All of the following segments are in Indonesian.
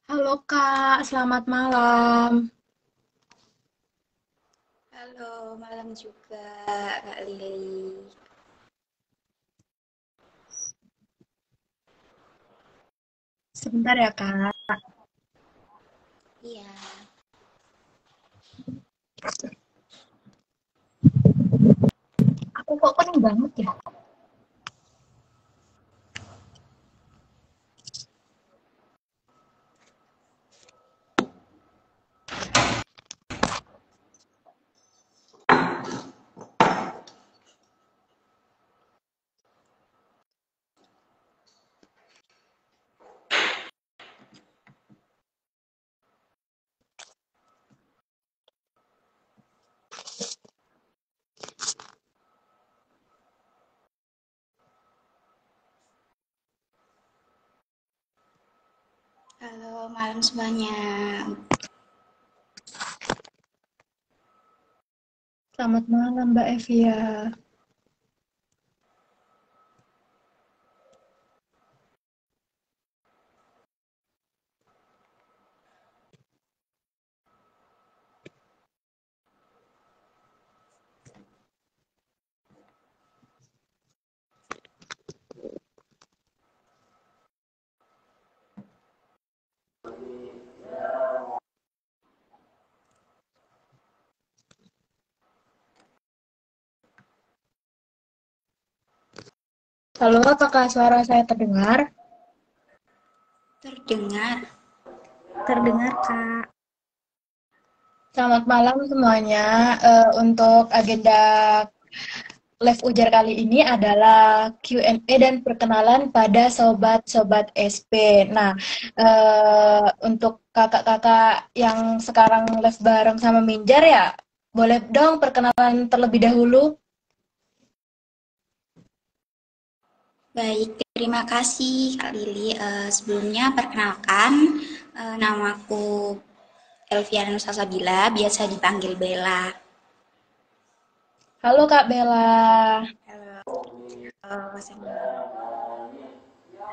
Halo Kak, selamat malam. Halo, malam juga Kak Lili. Sebentar ya Kak, Iya, aku kok pening banget ya? halo malam semuanya. Selamat malam Mbak Evia. Halo, apakah suara saya terdengar? Terdengar? Terdengar Kak. Selamat malam semuanya. Untuk agenda live ujar kali ini adalah Q&A dan perkenalan pada sobat-sobat SP. Nah, untuk kakak-kakak yang sekarang live bareng sama Minjar ya, boleh dong perkenalan terlebih dahulu. Baik, terima kasih Kak Lili. Sebelumnya perkenalkan, namaku Elviana Nusa Sabila, biasa dipanggil Bella. Halo Kak Bella.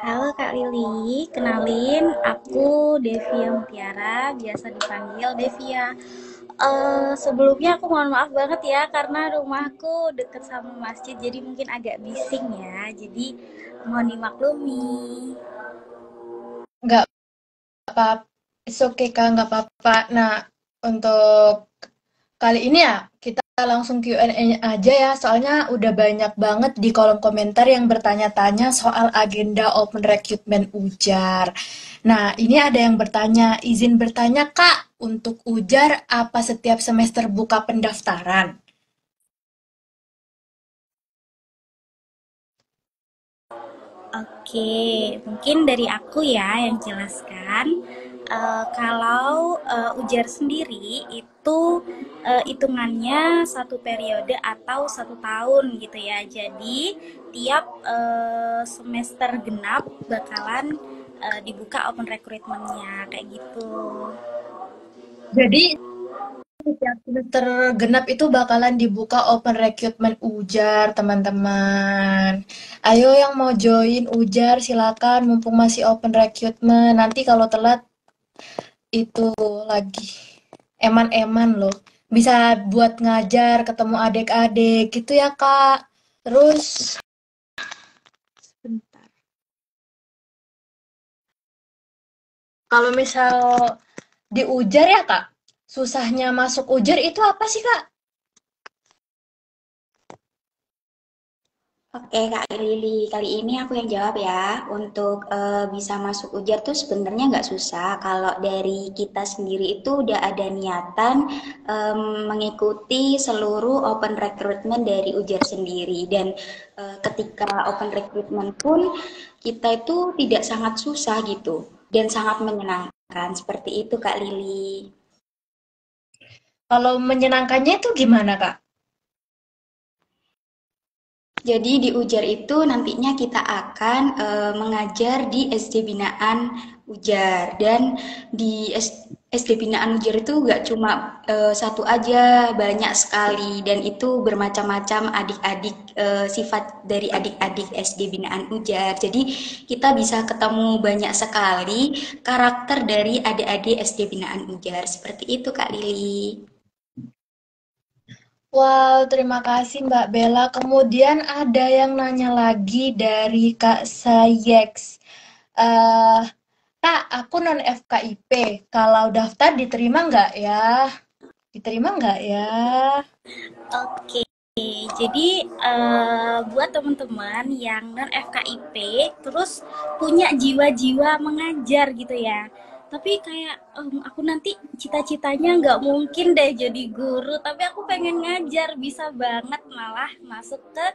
Halo Kak Lili, kenalin aku Devia Mutiara, biasa dipanggil Devia. Sebelumnya aku mohon maaf banget ya karena rumahku deket sama masjid jadi mungkin agak bising ya. Jadi mohon dimaklumi. Nggak apa-apa, it's okay Kak, nggak apa-apa. Nah, untuk kali ini ya, kita langsung Q&A aja ya, soalnya udah banyak banget di kolom komentar yang bertanya-tanya soal agenda open recruitment ujar. Nah, ini ada yang bertanya, izin bertanya Kak, untuk ujar apa setiap semester buka pendaftaran? Oke, mungkin dari aku ya yang jelaskan. Kalau ujar sendiri itu hitungannya satu periode atau satu tahun gitu ya. Jadi tiap semester genap bakalan dibuka open recruitment-nya kayak gitu. Jadi, setiap semester genap itu bakalan dibuka open recruitment ujar, teman-teman. Ayo yang mau join ujar, silakan mumpung masih open recruitment. Nanti kalau telat itu lagi eman-eman loh. Bisa buat ngajar, ketemu adik-adik gitu ya, Kak. Terus bentar. Kalau misal di Ujar ya Kak, susahnya masuk Ujar itu apa sih Kak? Oke Kak Lili, kali ini aku yang jawab ya. Untuk bisa masuk ujar tuh sebenarnya nggak susah. Kalau dari kita sendiri itu udah ada niatan mengikuti seluruh open recruitment dari ujar sendiri. Dan ketika open recruitment pun kita itu tidak sangat susah gitu. Dan sangat menyenangkan. Seperti itu Kak Lili. Kalau menyenangkannya itu gimana Kak? Jadi di Ujar itu nantinya kita akan mengajar di SD Binaan Ujar dan di SD Binaan Ujar itu nggak cuma satu aja, banyak sekali dan itu bermacam-macam adik-adik sifat dari adik-adik SD Binaan Ujar. Jadi kita bisa ketemu banyak sekali karakter dari adik-adik SD Binaan Ujar. Seperti itu Kak Lili. Wow, terima kasih Mbak Bella. Kemudian ada yang nanya lagi dari Kak Sayeks. Eh, Kak, aku non FKIP. Kalau daftar diterima nggak ya? Diterima nggak ya? Oke, jadi buat teman-teman yang non FKIP terus punya jiwa-jiwa mengajar gitu ya. Tapi kayak aku nanti cita-citanya nggak mungkin deh jadi guru, tapi aku pengen ngajar, bisa banget malah masuk ke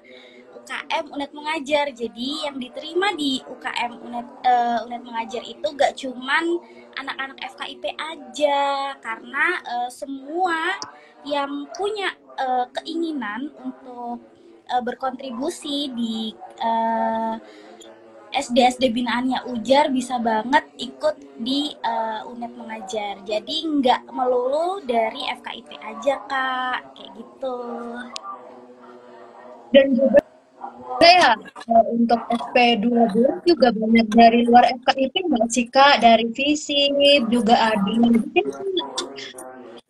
UKM Unet Mengajar. Jadi yang diterima di UKM Unet Mengajar itu gak cuman anak-anak FKIP aja, karena semua yang punya keinginan untuk berkontribusi di SD-SD binaannya Ujar bisa banget ikut di unit mengajar. Jadi nggak melulu dari FKIP aja Kak, kayak gitu. Dan juga ya, untuk FP12 juga banyak dari luar FKIP nggak sih Kak? Dari FISIP juga ada.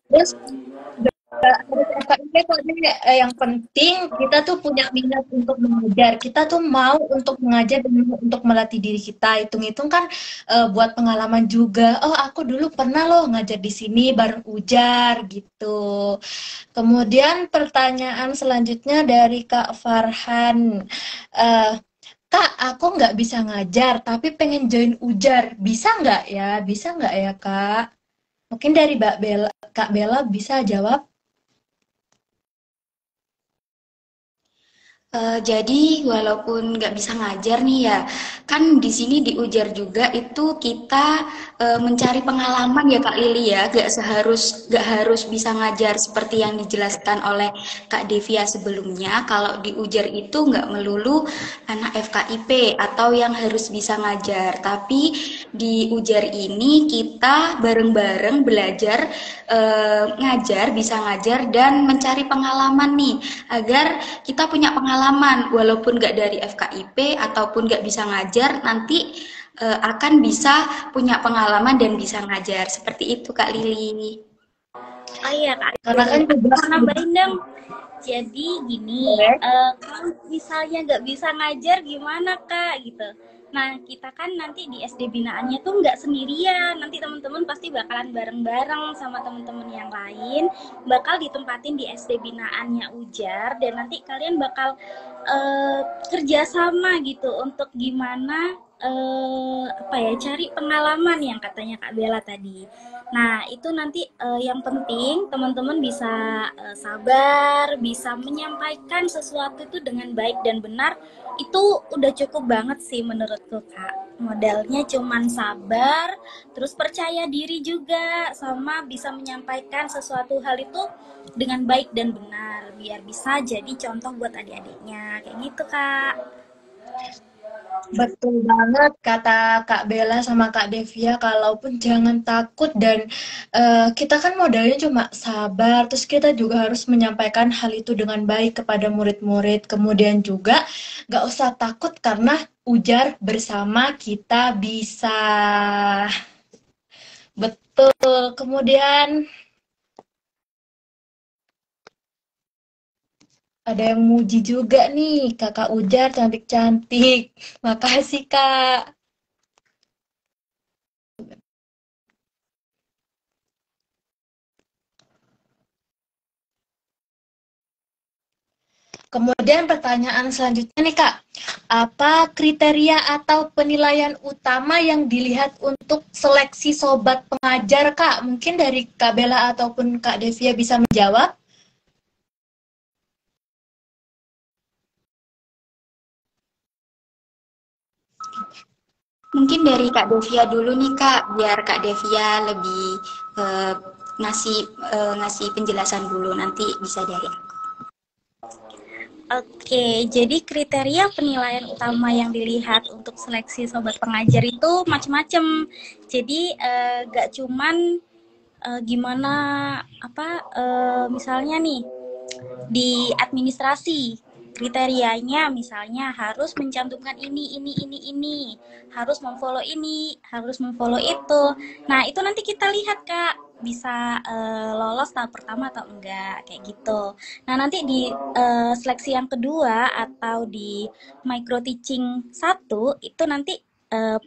Terus harus FKIP kok deh, yang penting kita tuh punya minat untuk mengajar. Kita tuh mau untuk mengajar dan mau untuk melatih diri kita. Hitung-hitung kan buat pengalaman juga. Oh, aku dulu pernah loh ngajar di sini bareng Ujar gitu. Kemudian pertanyaan selanjutnya dari Kak Farhan. Eh, Kak, aku nggak bisa ngajar, tapi pengen join Ujar. Bisa nggak ya? Bisa nggak ya, Kak? Mungkin dari Mbak Bella, Kak Bella bisa jawab. Jadi walaupun nggak bisa ngajar nih ya, kan di sini di Ujar juga itu kita mencari pengalaman ya Kak Lili ya, nggak harus bisa ngajar seperti yang dijelaskan oleh Kak Devia sebelumnya. Kalau di Ujar itu nggak melulu anak FKIP atau yang harus bisa ngajar, tapi di Ujar ini kita bareng-bareng belajar ngajar, bisa ngajar dan mencari pengalaman nih agar kita punya pengalaman walaupun nggak dari FKIP ataupun nggak bisa ngajar nanti akan bisa punya pengalaman dan bisa ngajar seperti itu Kak Lili. Oh iya Kak, Karena kan juga aku nambahin dong. Jadi gini, boleh. kalau misalnya nggak bisa ngajar gimana Kak gitu. Nah kita kan nanti di SD binaannya tuh nggak sendirian. Nanti teman-teman pasti bakalan bareng-bareng sama teman-teman yang lain. Bakal ditempatin di SD binaannya Ujar. Dan nanti kalian bakal kerjasama gitu untuk gimana apa ya, cari pengalaman yang katanya Kak Bella tadi. Nah, itu nanti yang penting teman-teman bisa sabar, bisa menyampaikan sesuatu itu dengan baik dan benar. Itu udah cukup banget sih menurutku, Kak. Modalnya cuman sabar, terus percaya diri juga, sama bisa menyampaikan sesuatu hal itu dengan baik dan benar, biar bisa jadi contoh buat adik-adiknya. Kayak gitu, Kak. Betul banget kata Kak Bella sama Kak Devia, kalaupun jangan takut dan kita kan modalnya cuma sabar, terus kita juga harus menyampaikan hal itu dengan baik kepada murid-murid. Kemudian juga nggak usah takut karena ujar bersama kita bisa. Betul. Kemudian ada yang muji juga nih, Kakak Ujar cantik-cantik. Makasih, Kak. Kemudian pertanyaan selanjutnya nih Kak, apa kriteria atau penilaian utama yang dilihat untuk seleksi sobat pengajar Kak? Mungkin dari Kak Bella ataupun Kak Devia bisa menjawab? Mungkin dari Kak Devia dulu nih Kak, biar Kak Devia lebih eh, ngasih ngasih penjelasan dulu, nanti bisa dari aku. Oke, jadi kriteria penilaian utama yang dilihat untuk seleksi sobat pengajar itu macam-macam. Jadi gak cuman gimana apa misalnya nih di administrasi kriterianya misalnya harus mencantumkan ini, harus memfollow ini, harus memfollow itu. Nah, itu nanti kita lihat Kak, bisa lolos tahap pertama atau enggak kayak gitu. Nah, nanti di seleksi yang kedua atau di micro teaching 1 itu nanti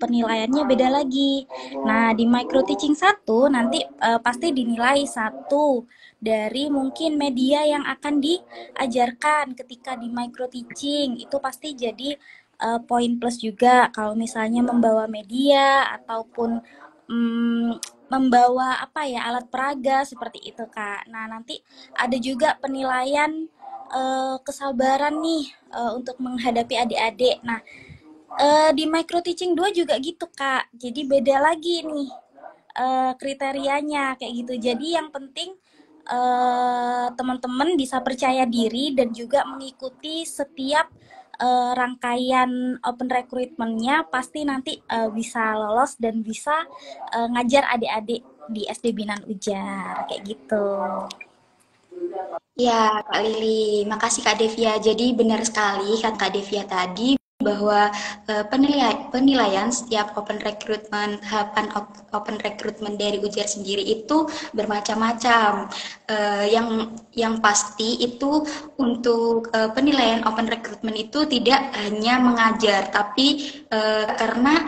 penilaiannya beda lagi. Nah, di micro teaching 1 nanti pasti dinilai satu dari mungkin media yang akan diajarkan ketika di micro teaching itu pasti jadi poin plus juga kalau misalnya membawa media ataupun membawa apa ya alat peraga seperti itu Kak. Nah nanti ada juga penilaian kesabaran nih untuk menghadapi adik-adik. Nah di micro teaching 2 juga gitu Kak. Jadi beda lagi nih kriterianya kayak gitu. Jadi yang penting teman-teman bisa percaya diri dan juga mengikuti setiap rangkaian open recruitment-nya pasti nanti bisa lolos dan bisa ngajar adik-adik di SD Binan Ujar kayak gitu. Ya, Kak Lili, makasih Kak Devia. Jadi benar sekali kata Kak Devia tadi bahwa penilaian setiap open recruitment, tahapan open recruitment dari Ujar sendiri itu bermacam-macam. Yang pasti itu untuk penilaian open recruitment itu tidak hanya mengajar, tapi karena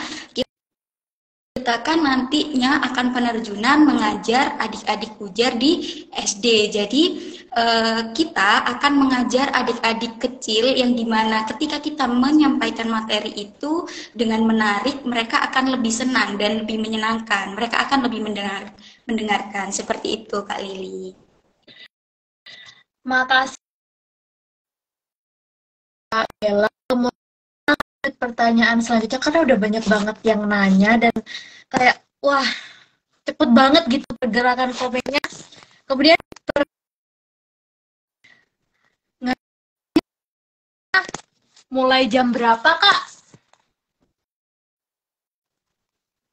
kita kan nantinya akan penerjunan mengajar adik-adik Ujar di SD. Jadi kita akan mengajar adik-adik kecil yang dimana ketika kita menyampaikan materi itu dengan menarik, mereka akan lebih senang dan lebih menyenangkan. Mereka akan lebih mendengarkan. Seperti itu, Kak Lili. Makasih Kak Bella. Kemudian pertanyaan selanjutnya karena udah banyak banget yang nanya dan kayak wah cepet banget gitu pergerakan komennya. Kemudian mulai jam berapa Kak?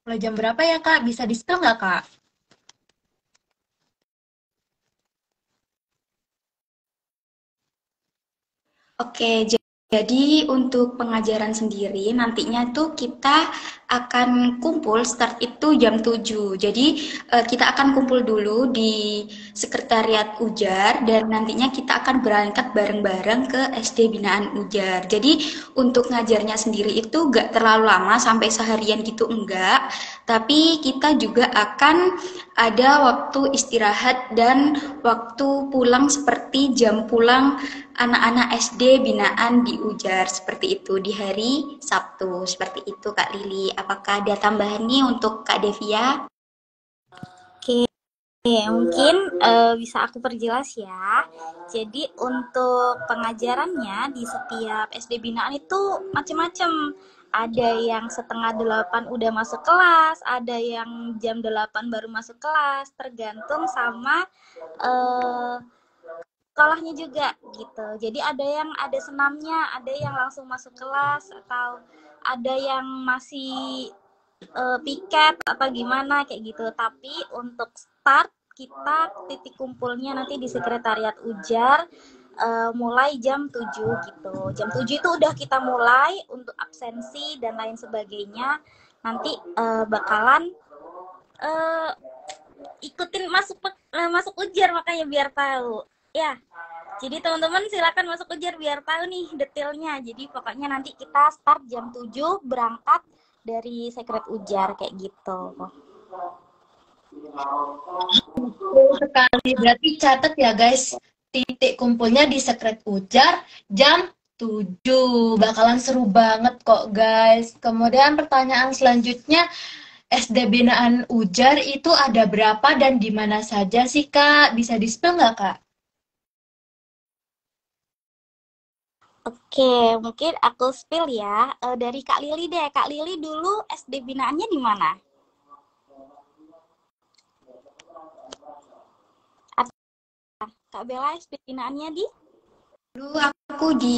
Mulai jam berapa ya Kak? Bisa di-spill nggak Kak? Oke, jadi untuk pengajaran sendiri nantinya tuh kita akan kumpul start itu jam 7. Jadi kita akan kumpul dulu di sekretariat Ujar dan nantinya kita akan berangkat bareng-bareng ke SD Binaan Ujar. Jadi untuk ngajarnya sendiri itu gak terlalu lama sampai seharian gitu enggak, tapi kita juga akan ada waktu istirahat dan waktu pulang seperti jam pulang anak-anak SD binaan di Ujar seperti itu di hari Sabtu seperti itu Kak Lili. Apakah ada tambahan nih untuk Kak Devia? Oke, mungkin bisa aku perjelas ya. Jadi untuk pengajarannya di setiap SD binaan itu macam-macam. Ada yang setengah 8 udah masuk kelas, ada yang jam 8 baru masuk kelas, tergantung sama eh, sekolahnya juga gitu. Jadi ada yang ada senamnya, ada yang langsung masuk kelas atau ada yang masih piket atau gimana kayak gitu. Tapi untuk start kita titik kumpulnya nanti di sekretariat Ujar mulai jam 7 gitu. Jam 7 itu udah kita mulai untuk absensi dan lain sebagainya. Nanti bakalan uh, ikutin masuk Ujar makanya biar tahu. Ya, jadi teman-teman silakan masuk Ujar biar tahu nih detailnya. Jadi pokoknya nanti kita start jam 7 berangkat dari Sekret Ujar kayak gitu. Betul sekali. Berarti catat ya guys. titik kumpulnya di Secret Ujar jam 7. Bakalan seru banget kok, guys. Kemudian pertanyaan selanjutnya, SD binaan Ujar itu ada berapa dan di mana saja sih, Kak? Bisa di-spill nggak, Kak? Oke, mungkin aku spill ya. Dari Kak Lili deh. Kak Lili dulu SD binaannya di mana? Atau Kak Bella SD binaannya di? Dulu aku di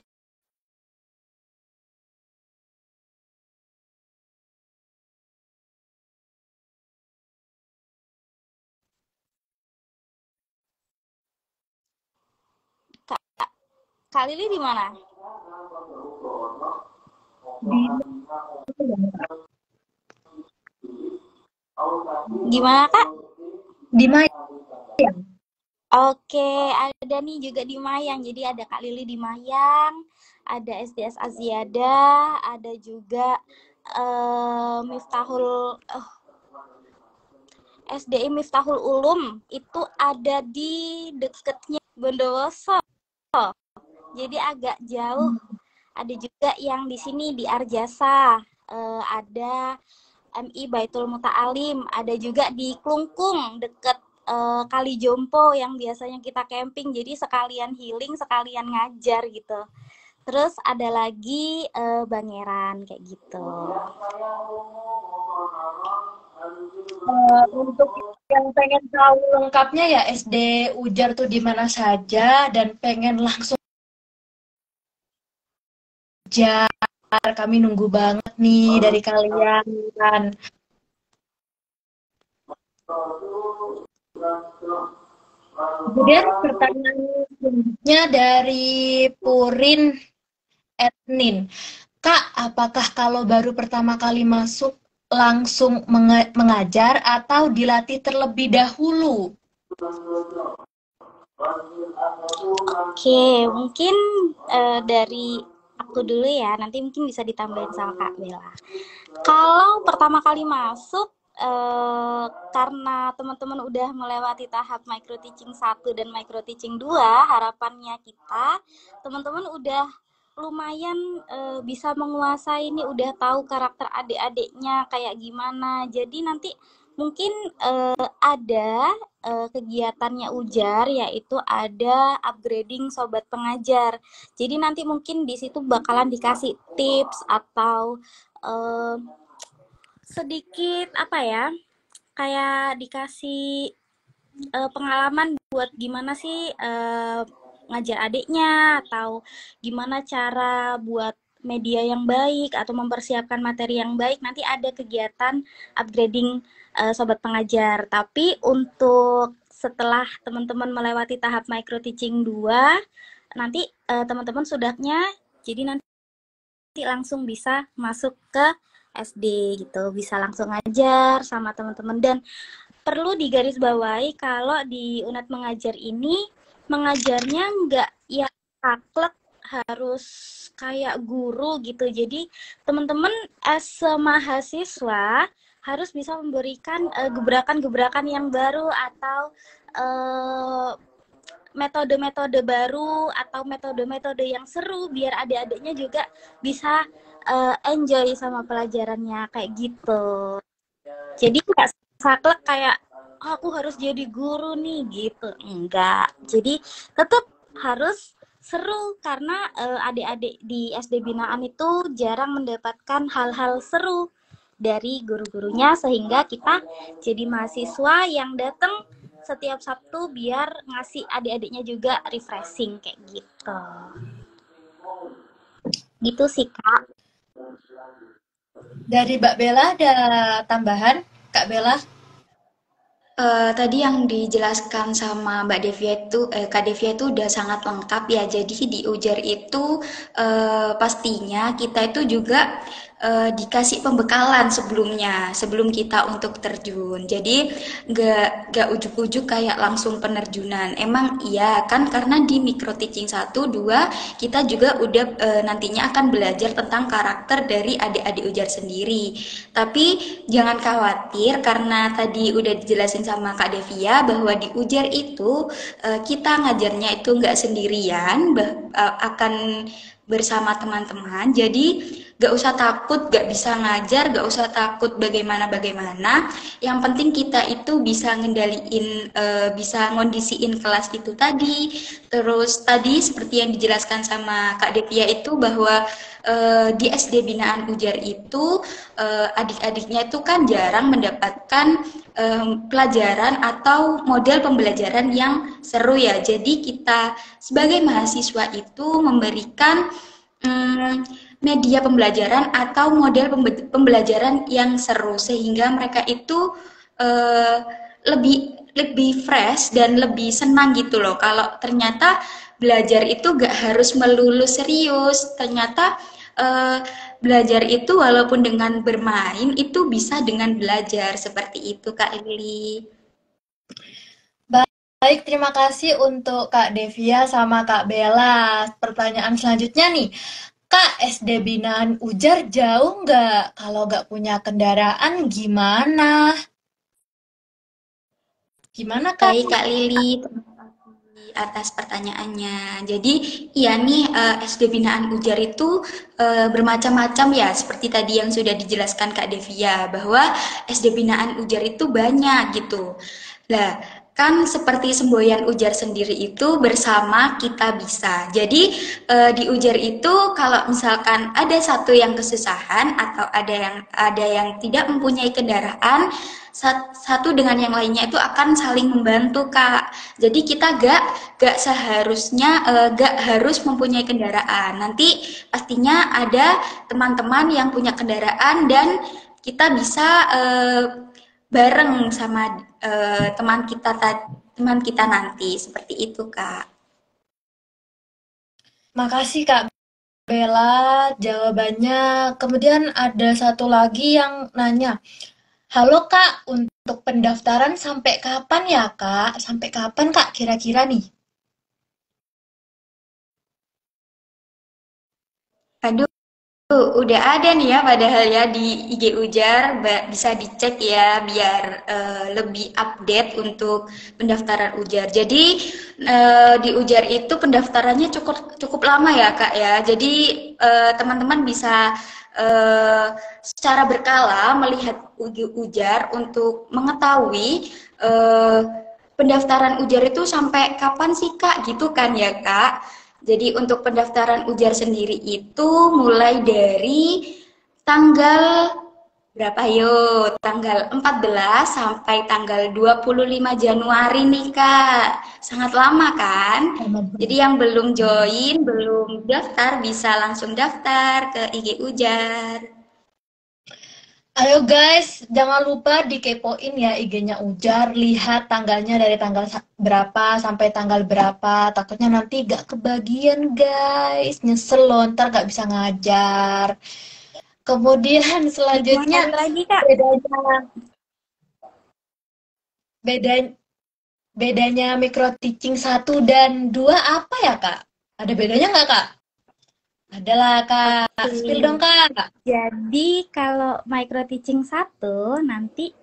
Kak, Kak Lili di mana? Di Gimana Kak? di Maya. Oke, ada nih juga di Mayang. Jadi ada Kak Lili di Mayang, ada SDS Aziada, ada juga Miftahul SDI Miftahul Ulum itu ada di deketnya Bondowoso. Jadi agak jauh. Ada juga yang di sini di Arjasa, ada MI Baitul Muta'alim, ada juga di Klungkung deket Kali Jompo yang biasanya kita camping. Jadi sekalian healing, sekalian ngajar gitu. Terus ada lagi Bangeran kayak gitu. Untuk yang pengen tahu lengkapnya ya SD Ujar tuh di mana saja dan pengen langsung ajar, kami nunggu banget nih dari kalian kan. Kemudian pertanyaan selanjutnya dari Purin Etnin. Kak, apakah kalau baru pertama kali masuk langsung mengajar atau dilatih terlebih dahulu? Oke, mungkin dari aku dulu ya, nanti mungkin bisa ditambahin sama Kak Bella. Kalau pertama kali masuk, karena teman-teman udah melewati tahap micro teaching 1 dan micro teaching 2, harapannya kita, teman-teman udah lumayan bisa menguasai ini, udah tahu karakter adik-adiknya kayak gimana. Jadi nanti mungkin ada kegiatannya Ujar, yaitu ada upgrading sobat pengajar. Jadi nanti mungkin di situ bakalan dikasih tips atau uh, sedikit apa ya, kayak dikasih pengalaman buat gimana sih ngajar adiknya, atau gimana cara buat media yang baik atau mempersiapkan materi yang baik. Nanti ada kegiatan upgrading sobat pengajar. Tapi untuk setelah teman-teman melewati tahap micro teaching 2, nanti teman-teman sudahnya jadi nanti langsung bisa masuk ke SD gitu, bisa langsung ngajar sama teman-teman. Dan perlu digarisbawahi kalau di Unat Mengajar ini mengajarnya nggak yang saklek harus kayak guru gitu. Jadi teman-teman as mahasiswa harus bisa memberikan gebrakan-gebrakan yang baru atau metode-metode baru atau metode-metode yang seru biar adik-adiknya juga bisa enjoy sama pelajarannya kayak gitu. Jadi nggak saklek kayak aku harus jadi guru nih gitu, enggak. Jadi tetap harus seru karena adik-adik di SD binaan itu jarang mendapatkan hal-hal seru dari guru-gurunya, sehingga kita jadi mahasiswa yang datang setiap Sabtu biar ngasih adik-adiknya juga refreshing kayak gitu. Gitu sih Kak. Dari Mbak Bella ada tambahan, Kak Bella? Tadi yang dijelaskan sama Mbak Devia itu, Kak Devia itu udah sangat lengkap ya. Jadi di Ujar itu pastinya kita itu juga dikasih pembekalan sebelumnya, sebelum kita untuk terjun. Jadi nggak ujuk-ujuk kayak langsung penerjunan. Emang iya kan karena di micro teaching 1, 2 kita juga udah nantinya akan belajar tentang karakter dari adik-adik ujar sendiri. Tapi jangan khawatir karena tadi udah dijelasin sama Kak Devia bahwa di ujar itu kita ngajarnya itu nggak sendirian, akan bersama teman-teman. Jadi gak usah takut gak bisa ngajar, gak usah takut bagaimana-bagaimana. Yang penting kita itu bisa ngendaliin, bisa ngondisiin kelas itu tadi. Terus tadi seperti yang dijelaskan sama Kak Devia itu bahwa di SD Binaan Ujar itu adik-adiknya itu kan jarang mendapatkan pelajaran atau model pembelajaran yang seru ya. Jadi kita sebagai mahasiswa itu memberikan media pembelajaran atau model pembelajaran yang seru sehingga mereka itu uh, lebih fresh dan lebih senang gitu loh. Kalau ternyata belajar itu gak harus melulu serius, ternyata belajar itu walaupun dengan bermain itu bisa dengan belajar seperti itu Kak Lili. Baik, terima kasih untuk Kak Devia sama Kak Bella. Pertanyaan selanjutnya nih, Kak, SD Binaan Ujar jauh nggak? Kalau nggak punya kendaraan gimana? Gimana Kak? Baik Kak Lili, terima kasih atas pertanyaannya. Jadi iya nih SD Binaan Ujar itu bermacam-macam ya, seperti tadi yang sudah dijelaskan Kak Devia bahwa SD Binaan Ujar itu banyak gitu. Lah, kan seperti semboyan ujar sendiri itu bersama kita bisa. Jadi di ujar itu kalau misalkan ada satu yang kesusahan atau ada yang tidak mempunyai kendaraan, satu dengan yang lainnya itu akan saling membantu Kak. Jadi kita gak seharusnya gak harus mempunyai kendaraan. Nanti pastinya ada teman-teman yang punya kendaraan dan kita bisa bareng sama teman kita nanti seperti itu Kak. Makasih Kak Bella jawabannya. Kemudian ada satu lagi yang nanya, halo Kak, untuk pendaftaran sampai kapan ya Kak? Sampai kapan Kak kira-kira nih? Aduh, udah ada nih ya padahal ya di IG Ujar bisa dicek ya biar lebih update untuk pendaftaran Ujar. Jadi di Ujar itu pendaftarannya cukup cukup lama ya Kak ya. Jadi teman-teman bisa secara berkala melihat Ujar untuk mengetahui pendaftaran Ujar itu sampai kapan sih Kak gitu kan ya Kak. Jadi untuk pendaftaran ujar sendiri itu mulai dari tanggal berapa yuk? Tanggal 14 sampai tanggal 25 Januari nih Kak. Sangat lama kan? Jadi yang belum join, belum daftar bisa langsung daftar ke IG Ujar. Ayo guys, jangan lupa dikepoin ya IG-nya Ujar, lihat tanggalnya dari tanggal berapa sampai tanggal berapa. Takutnya nanti gak kebagian guys, nyesel loh, ntar gak bisa ngajar. Kemudian selanjutnya lagi Kak. bedanya micro teaching 1 dan 2 apa ya Kak? Ada bedanya nggak Kak? Adalah Kak, spill dong Kak. Jadi kalau micro teaching 1 nanti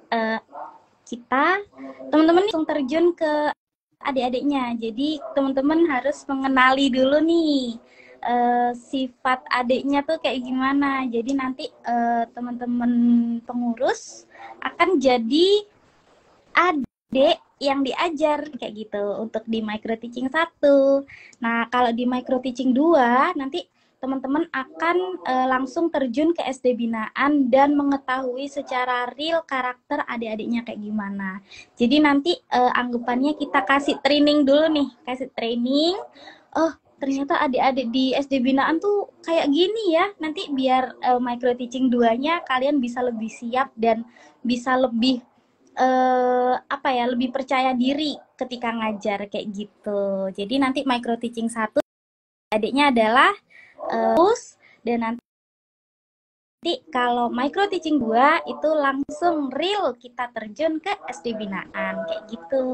kita teman-teman langsung terjun ke adik-adiknya. Jadi teman-teman harus mengenali dulu nih sifat adiknya tuh kayak gimana. Jadi nanti teman-teman pengurus akan jadi adik yang diajar kayak gitu untuk di micro teaching 1. Nah, kalau di micro teaching 2 nanti teman-teman akan langsung terjun ke SD binaan dan mengetahui secara real karakter adik-adiknya kayak gimana. Jadi nanti anggapannya kita kasih training dulu nih, kasih training. Oh, ternyata adik-adik di SD binaan tuh kayak gini ya. Nanti biar micro teaching 2-nya kalian bisa lebih siap dan bisa lebih lebih percaya diri ketika ngajar kayak gitu. Jadi nanti micro teaching 1 adiknya adalah dan nanti kalau micro teaching 2 itu langsung real kita terjun ke SD binaan kayak gitu.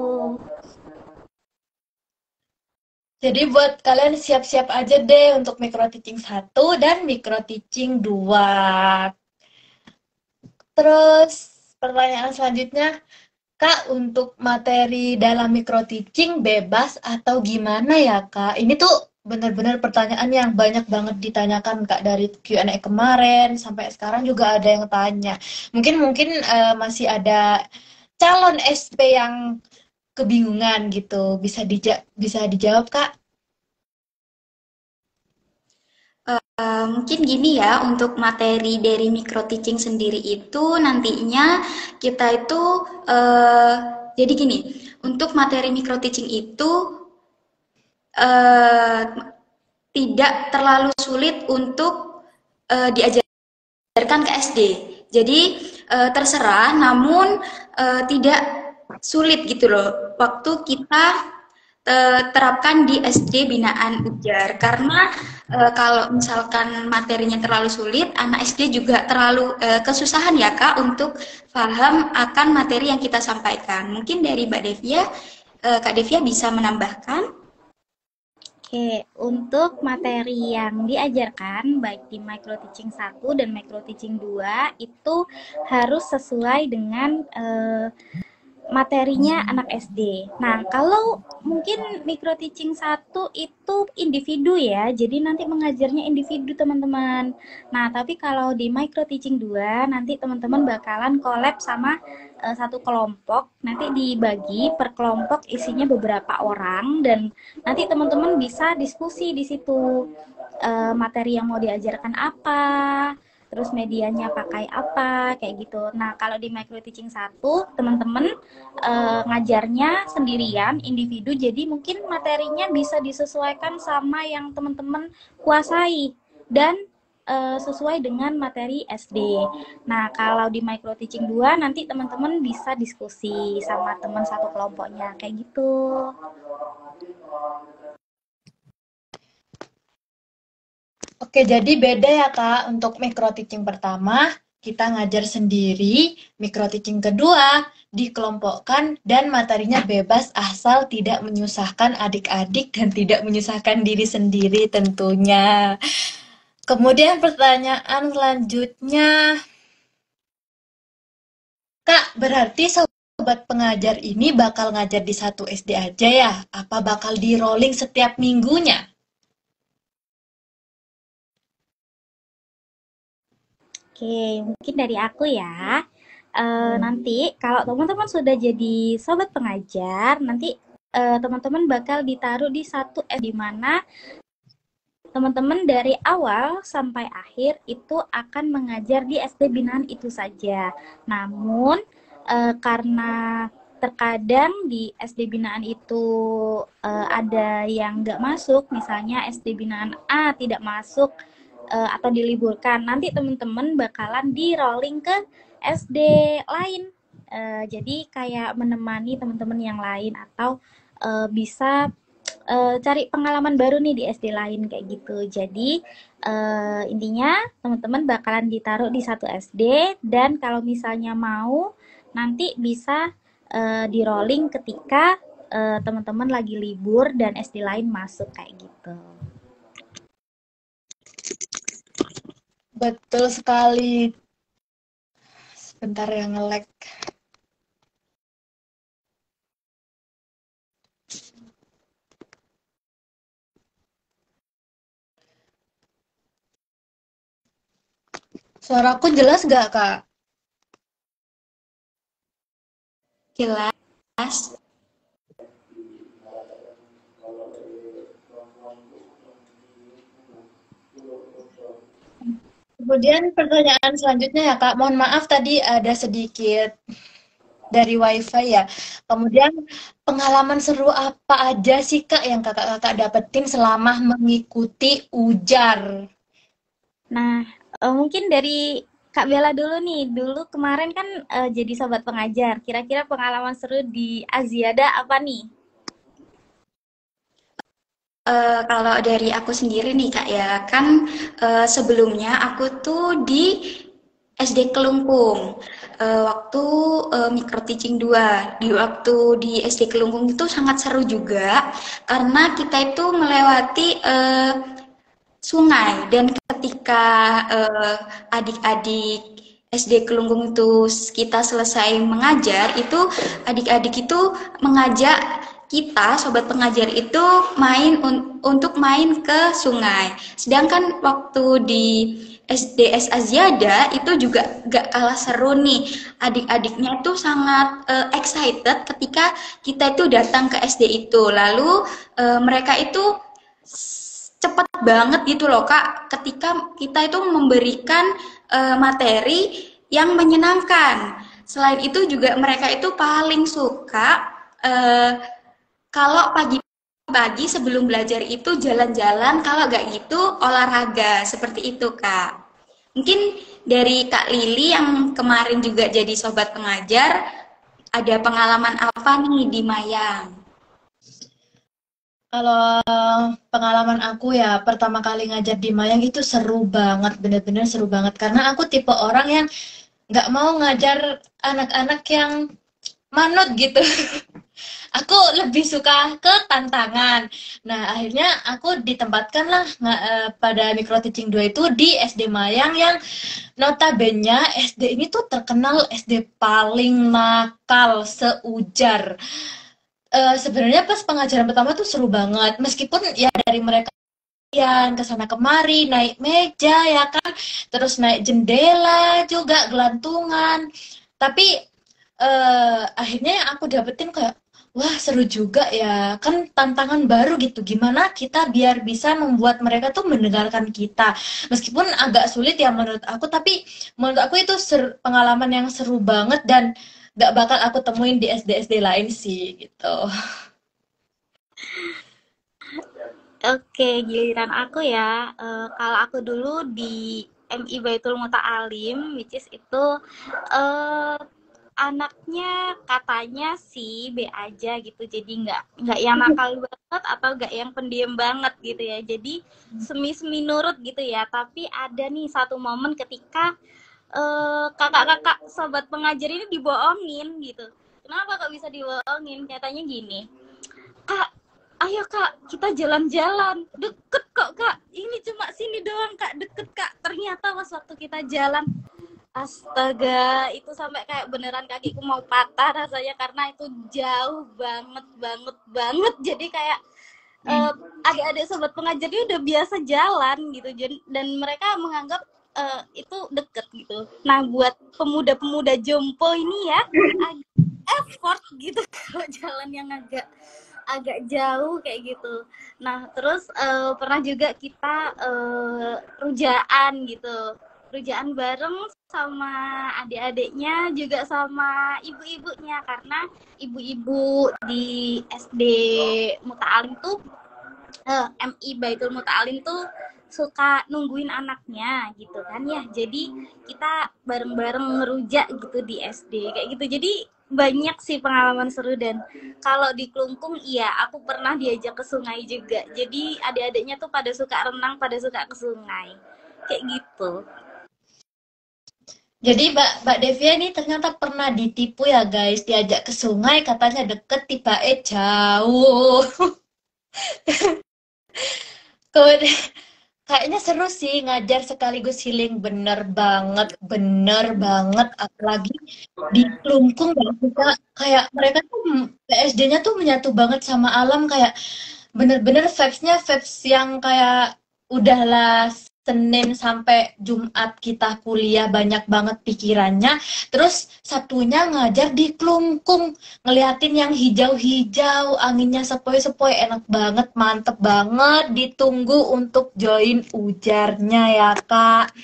Jadi buat kalian siap-siap aja deh untuk micro teaching 1 dan micro teaching 2. Terus pertanyaan selanjutnya, Kak, untuk materi dalam micro teaching bebas atau gimana ya, Kak? Ini tuh benar-benar pertanyaan yang banyak banget ditanyakan, Kak, dari Q&A kemarin sampai sekarang juga ada yang tanya. Mungkin masih ada calon SP yang kebingungan gitu. Bisa dijawab, Kak? Mungkin gini ya, untuk materi dari micro teaching sendiri itu nantinya kita itu jadi gini, untuk materi micro teaching itu eh, tidak terlalu sulit untuk diajarkan ke SD. Jadi terserah, namun tidak sulit gitu loh. Waktu kita terapkan di SD binaan ujar karena kalau misalkan materinya terlalu sulit anak SD juga terlalu kesusahan ya Kak untuk paham akan materi yang kita sampaikan. Mungkin dari Mbak Devia, Kak Devia bisa menambahkan. Oke, untuk materi yang diajarkan baik di micro teaching 1 dan micro teaching 2 itu harus sesuai dengan materinya anak SD. Nah, kalau mungkin micro teaching 1 itu individu ya, jadi nanti mengajarnya individu teman-teman. Nah, tapi kalau di micro teaching 2 nanti teman-teman bakalan collab sama satu kelompok, nanti dibagi per kelompok isinya beberapa orang dan nanti teman-teman bisa diskusi di situ materi yang mau diajarkan apa, terus medianya pakai apa, kayak gitu. Nah, kalau di micro teaching 1, teman-teman ngajarnya sendirian, individu, jadi mungkin materinya bisa disesuaikan sama yang teman-teman kuasai dan sesuai dengan materi SD. Nah, kalau di micro teaching 2 nanti teman-teman bisa diskusi sama teman satu kelompoknya, kayak gitu. Oke, jadi beda ya Kak, untuk micro teaching pertama, kita ngajar sendiri, micro teaching kedua, dikelompokkan, dan materinya bebas asal tidak menyusahkan adik-adik dan tidak menyusahkan diri sendiri tentunya. Kemudian pertanyaan selanjutnya, Kak, berarti sobat pengajar ini bakal ngajar di satu SD aja ya? Apa bakal di rolling setiap minggunya? Oke, mungkin dari aku ya. Nanti kalau teman-teman sudah jadi sobat pengajar, nanti teman-teman bakal ditaruh di satu di mana teman-teman dari awal sampai akhir itu akan mengajar di SD binaan itu saja. Namun karena terkadang di SD binaan itu ada yang nggak masuk, misalnya SD binaan A tidak masuk atau diliburkan, nanti teman-teman bakalan di rolling ke SD lain. Jadi kayak menemani teman-teman yang lain atau bisa cari pengalaman baru nih di SD lain kayak gitu. Jadi intinya teman-teman bakalan ditaruh di satu SD dan kalau misalnya mau nanti bisa di rolling ketika teman-teman lagi libur dan SD lain masuk kayak gitu. Betul sekali. Sebentar yang nge-lag. Suaraku jelas gak, Kak? Jelas. Kemudian pertanyaan selanjutnya ya, Kak. Mohon maaf tadi ada sedikit dari WiFi ya. Kemudian pengalaman seru apa aja sih, Kak, yang kakak-kakak dapetin selama mengikuti ujar? Nah, mungkin dari Kak Bella dulu nih. Dulu kemarin kan jadi sobat pengajar. Kira-kira pengalaman seru di Aziada apa nih? Kalau dari aku sendiri nih Kak ya, kan sebelumnya aku tuh di SD Kelungkung. Waktu micro teaching 2, di waktu di SD Kelungkung itu sangat seru juga karena kita itu melewati sungai dan ketika adik-adik SD Kelungkung itu kita selesai mengajar itu adik-adik itu mengajak kita sobat pengajar itu untuk main ke sungai. Sedangkan waktu di SDS Aziada itu juga gak kalah seru nih. Adik-adiknya itu sangat excited ketika kita itu datang ke SD itu. Lalu mereka itu cepat banget gitu loh Kak, ketika kita itu memberikan materi yang menyenangkan. Selain itu juga mereka itu paling suka kalau pagi-pagi sebelum belajar itu jalan-jalan, kalau nggak gitu olahraga, seperti itu Kak. Mungkin dari Kak Lili yang kemarin juga jadi sobat pengajar, ada pengalaman apa nih di Mayang? Kalau pengalaman aku ya, pertama kali ngajar di Mayang itu seru banget, bener-bener seru banget. Karena aku tipe orang yang nggak mau ngajar anak-anak yang manut gitu. Aku lebih suka ke tantangan. Nah, akhirnya aku ditempatkan lah pada micro teaching 2 itu di SD Mayang yang notabene SD ini tuh terkenal SD paling nakal seujar. Sebenarnya pas pengajaran pertama tuh seru banget, meskipun ya dari mereka yang ke sana kemari, naik meja ya kan, terus naik jendela juga, gelantungan. Tapi akhirnya yang aku dapetin kayak, wah seru juga ya, kan tantangan baru gitu. Gimana kita biar bisa membuat mereka tuh mendengarkan kita. Meskipun agak sulit ya menurut aku, tapi menurut aku itu pengalaman yang seru banget dan gak bakal aku temuin di SD-SD lain sih gitu. Oke, giliran aku ya. Kalau aku dulu di MI Baitul Muta'alim, which is itu eh, anaknya katanya sih B aja gitu, jadi nggak yang nakal banget atau nggak yang pendiam banget gitu ya, jadi semi-semi nurut gitu ya. Tapi ada nih satu momen ketika kakak-kakak sobat pengajar ini dibohongin gitu. Kenapa kok bisa dibohongin? Nyatanya gini, Kak, ayo Kak, kita jalan-jalan. Deket kok Kak, ini cuma sini doang Kak, deket Kak. Ternyata pas waktu kita jalan, astaga, itu sampai kayak beneran kakiku mau patah rasanya karena itu jauh banget, banget, banget. Jadi kayak adik-adik sobat pengajar ini udah biasa jalan gitu, dan mereka menganggap itu deket gitu. Nah, buat pemuda-pemuda jompo ini ya, effort gitu kalau jalan yang agak jauh kayak gitu. Nah, terus pernah juga kita rujaan gitu. Rujaan bareng sama adik-adiknya, juga sama ibu-ibunya, karena ibu-ibu di SD Muta'alim tuh MI Baitul Muta'alim tuh suka nungguin anaknya gitu kan ya. Jadi kita bareng-bareng ngerujak gitu di SD kayak gitu. Jadi banyak sih pengalaman seru. Dan kalau di Klungkung iya, aku pernah diajak ke sungai juga. Jadi adik-adiknya tuh pada suka renang, pada suka ke sungai. Kayak gitu. Jadi Mbak Devia ini ternyata pernah ditipu ya guys, diajak ke sungai katanya deket, tiba jauh. Kemudian kayaknya seru sih ngajar sekaligus healing, bener banget, apalagi di Klungkung gak suka, kayak mereka tuh PSD-nya tuh menyatu banget sama alam, kayak bener-bener vibes-nya vibes yang kayak udahlah Senin sampai Jumat kita kuliah banyak banget pikirannya, terus Sabtunya ngajar di Klungkung, ngeliatin yang hijau-hijau, anginnya sepoi-sepoi, enak banget, mantep banget, ditunggu untuk join ujarnya ya Kak.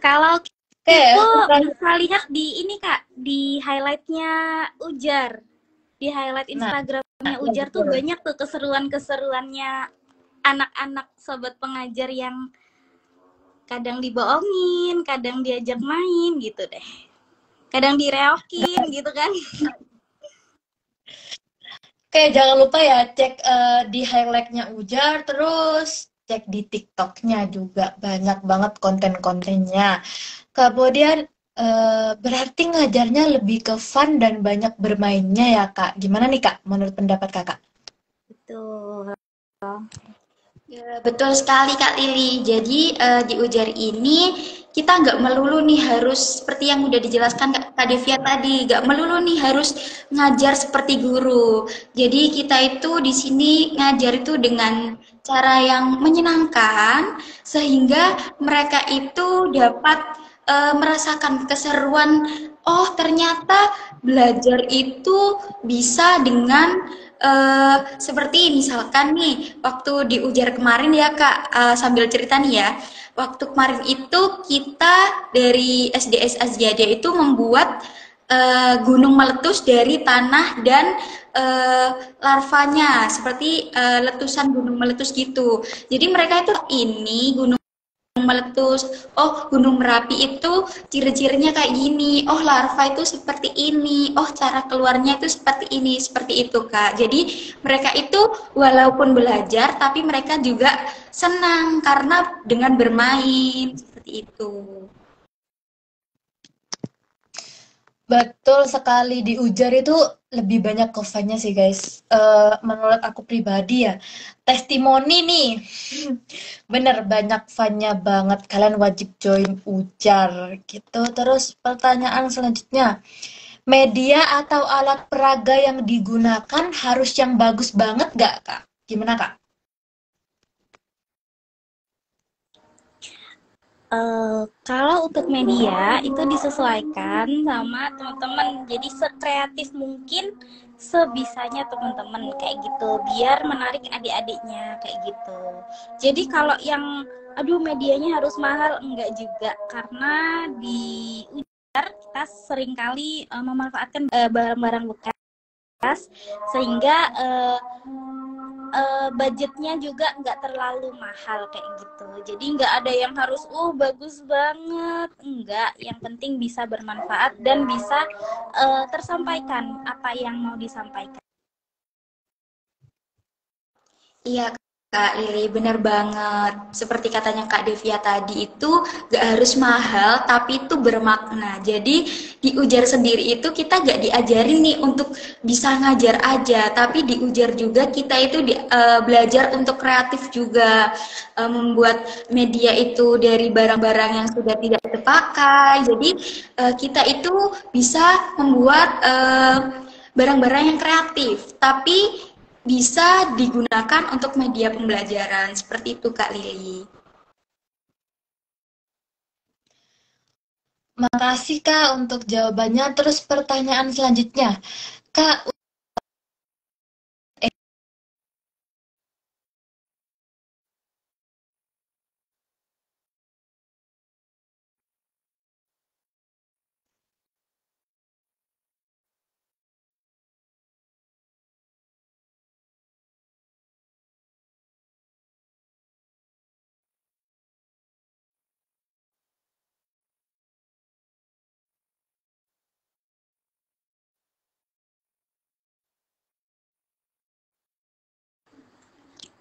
Kalau Oke, itu bisa lihat di ini Kak, di highlightnya Ujar. Di highlight Instagramnya Ujar tuh banyak tuh keseruan-keseruannya anak-anak sobat pengajar yang kadang dibohongin, kadang diajak main gitu deh. Kadang direokin gitu kan. Oke, jangan lupa ya cek di highlight-nya Ujar, terus cek di TikTok-nya juga banyak banget konten-kontennya. Kemudian berarti ngajarnya lebih ke fun dan banyak bermainnya ya Kak. Gimana nih Kak, menurut pendapat Kakak? Betul. Ya, betul sekali Kak Lili. Jadi di ujar ini kita nggak melulu nih harus seperti yang udah dijelaskan Kak Devia tadi, nggak melulu nih harus ngajar seperti guru. Jadi kita itu di sini ngajar itu dengan cara yang menyenangkan sehingga mereka itu dapat merasakan keseruan. Oh, ternyata belajar itu bisa dengan seperti misalkan nih, waktu di ujar kemarin ya Kak, sambil cerita nih ya, waktu kemarin itu kita dari SDS Aziada itu membuat gunung meletus dari tanah dan larvanya, seperti letusan gunung meletus gitu. Jadi mereka itu ini gunung meletus. Oh, Gunung Merapi itu ciri-cirinya kayak gini. Oh, larva itu seperti ini. Oh, cara keluarnya itu seperti ini, seperti itu, Kak. Jadi, mereka itu walaupun belajar, tapi mereka juga senang karena dengan bermain, seperti itu. Betul sekali, di Ujar itu lebih banyak ke fun-nya sih guys. Menurut aku pribadi ya, testimoni nih. Bener, banyak fun-nya banget. Kalian wajib join Ujar gitu. Terus pertanyaan selanjutnya, media atau alat peraga yang digunakan harus yang bagus banget gak Kak? Gimana Kak? Kalau untuk media itu disesuaikan sama teman-teman. Jadi sekreatif mungkin sebisanya teman-teman kayak gitu biar menarik adik-adiknya kayak gitu. Jadi kalau yang aduh medianya harus mahal enggak juga karena di Ujar kita seringkali memanfaatkan barang-barang bekas sehingga budgetnya juga nggak terlalu mahal kayak gitu. Jadi nggak ada yang harus bagus banget, enggak. Yang penting bisa bermanfaat dan bisa tersampaikan apa yang mau disampaikan. Iya Kak Lili, bener banget. Seperti katanya Kak Devia tadi itu gak harus mahal, tapi itu bermakna. Jadi di ujar sendiri itu kita gak diajarin nih untuk bisa ngajar aja, tapi di ujar juga kita itu belajar untuk kreatif juga, membuat media itu dari barang-barang yang sudah tidak terpakai. Jadi kita itu bisa membuat barang-barang yang kreatif, tapi bisa digunakan untuk media pembelajaran. Seperti itu, Kak Lili. Makasih Kak untuk jawabannya. Terus pertanyaan selanjutnya, Kak,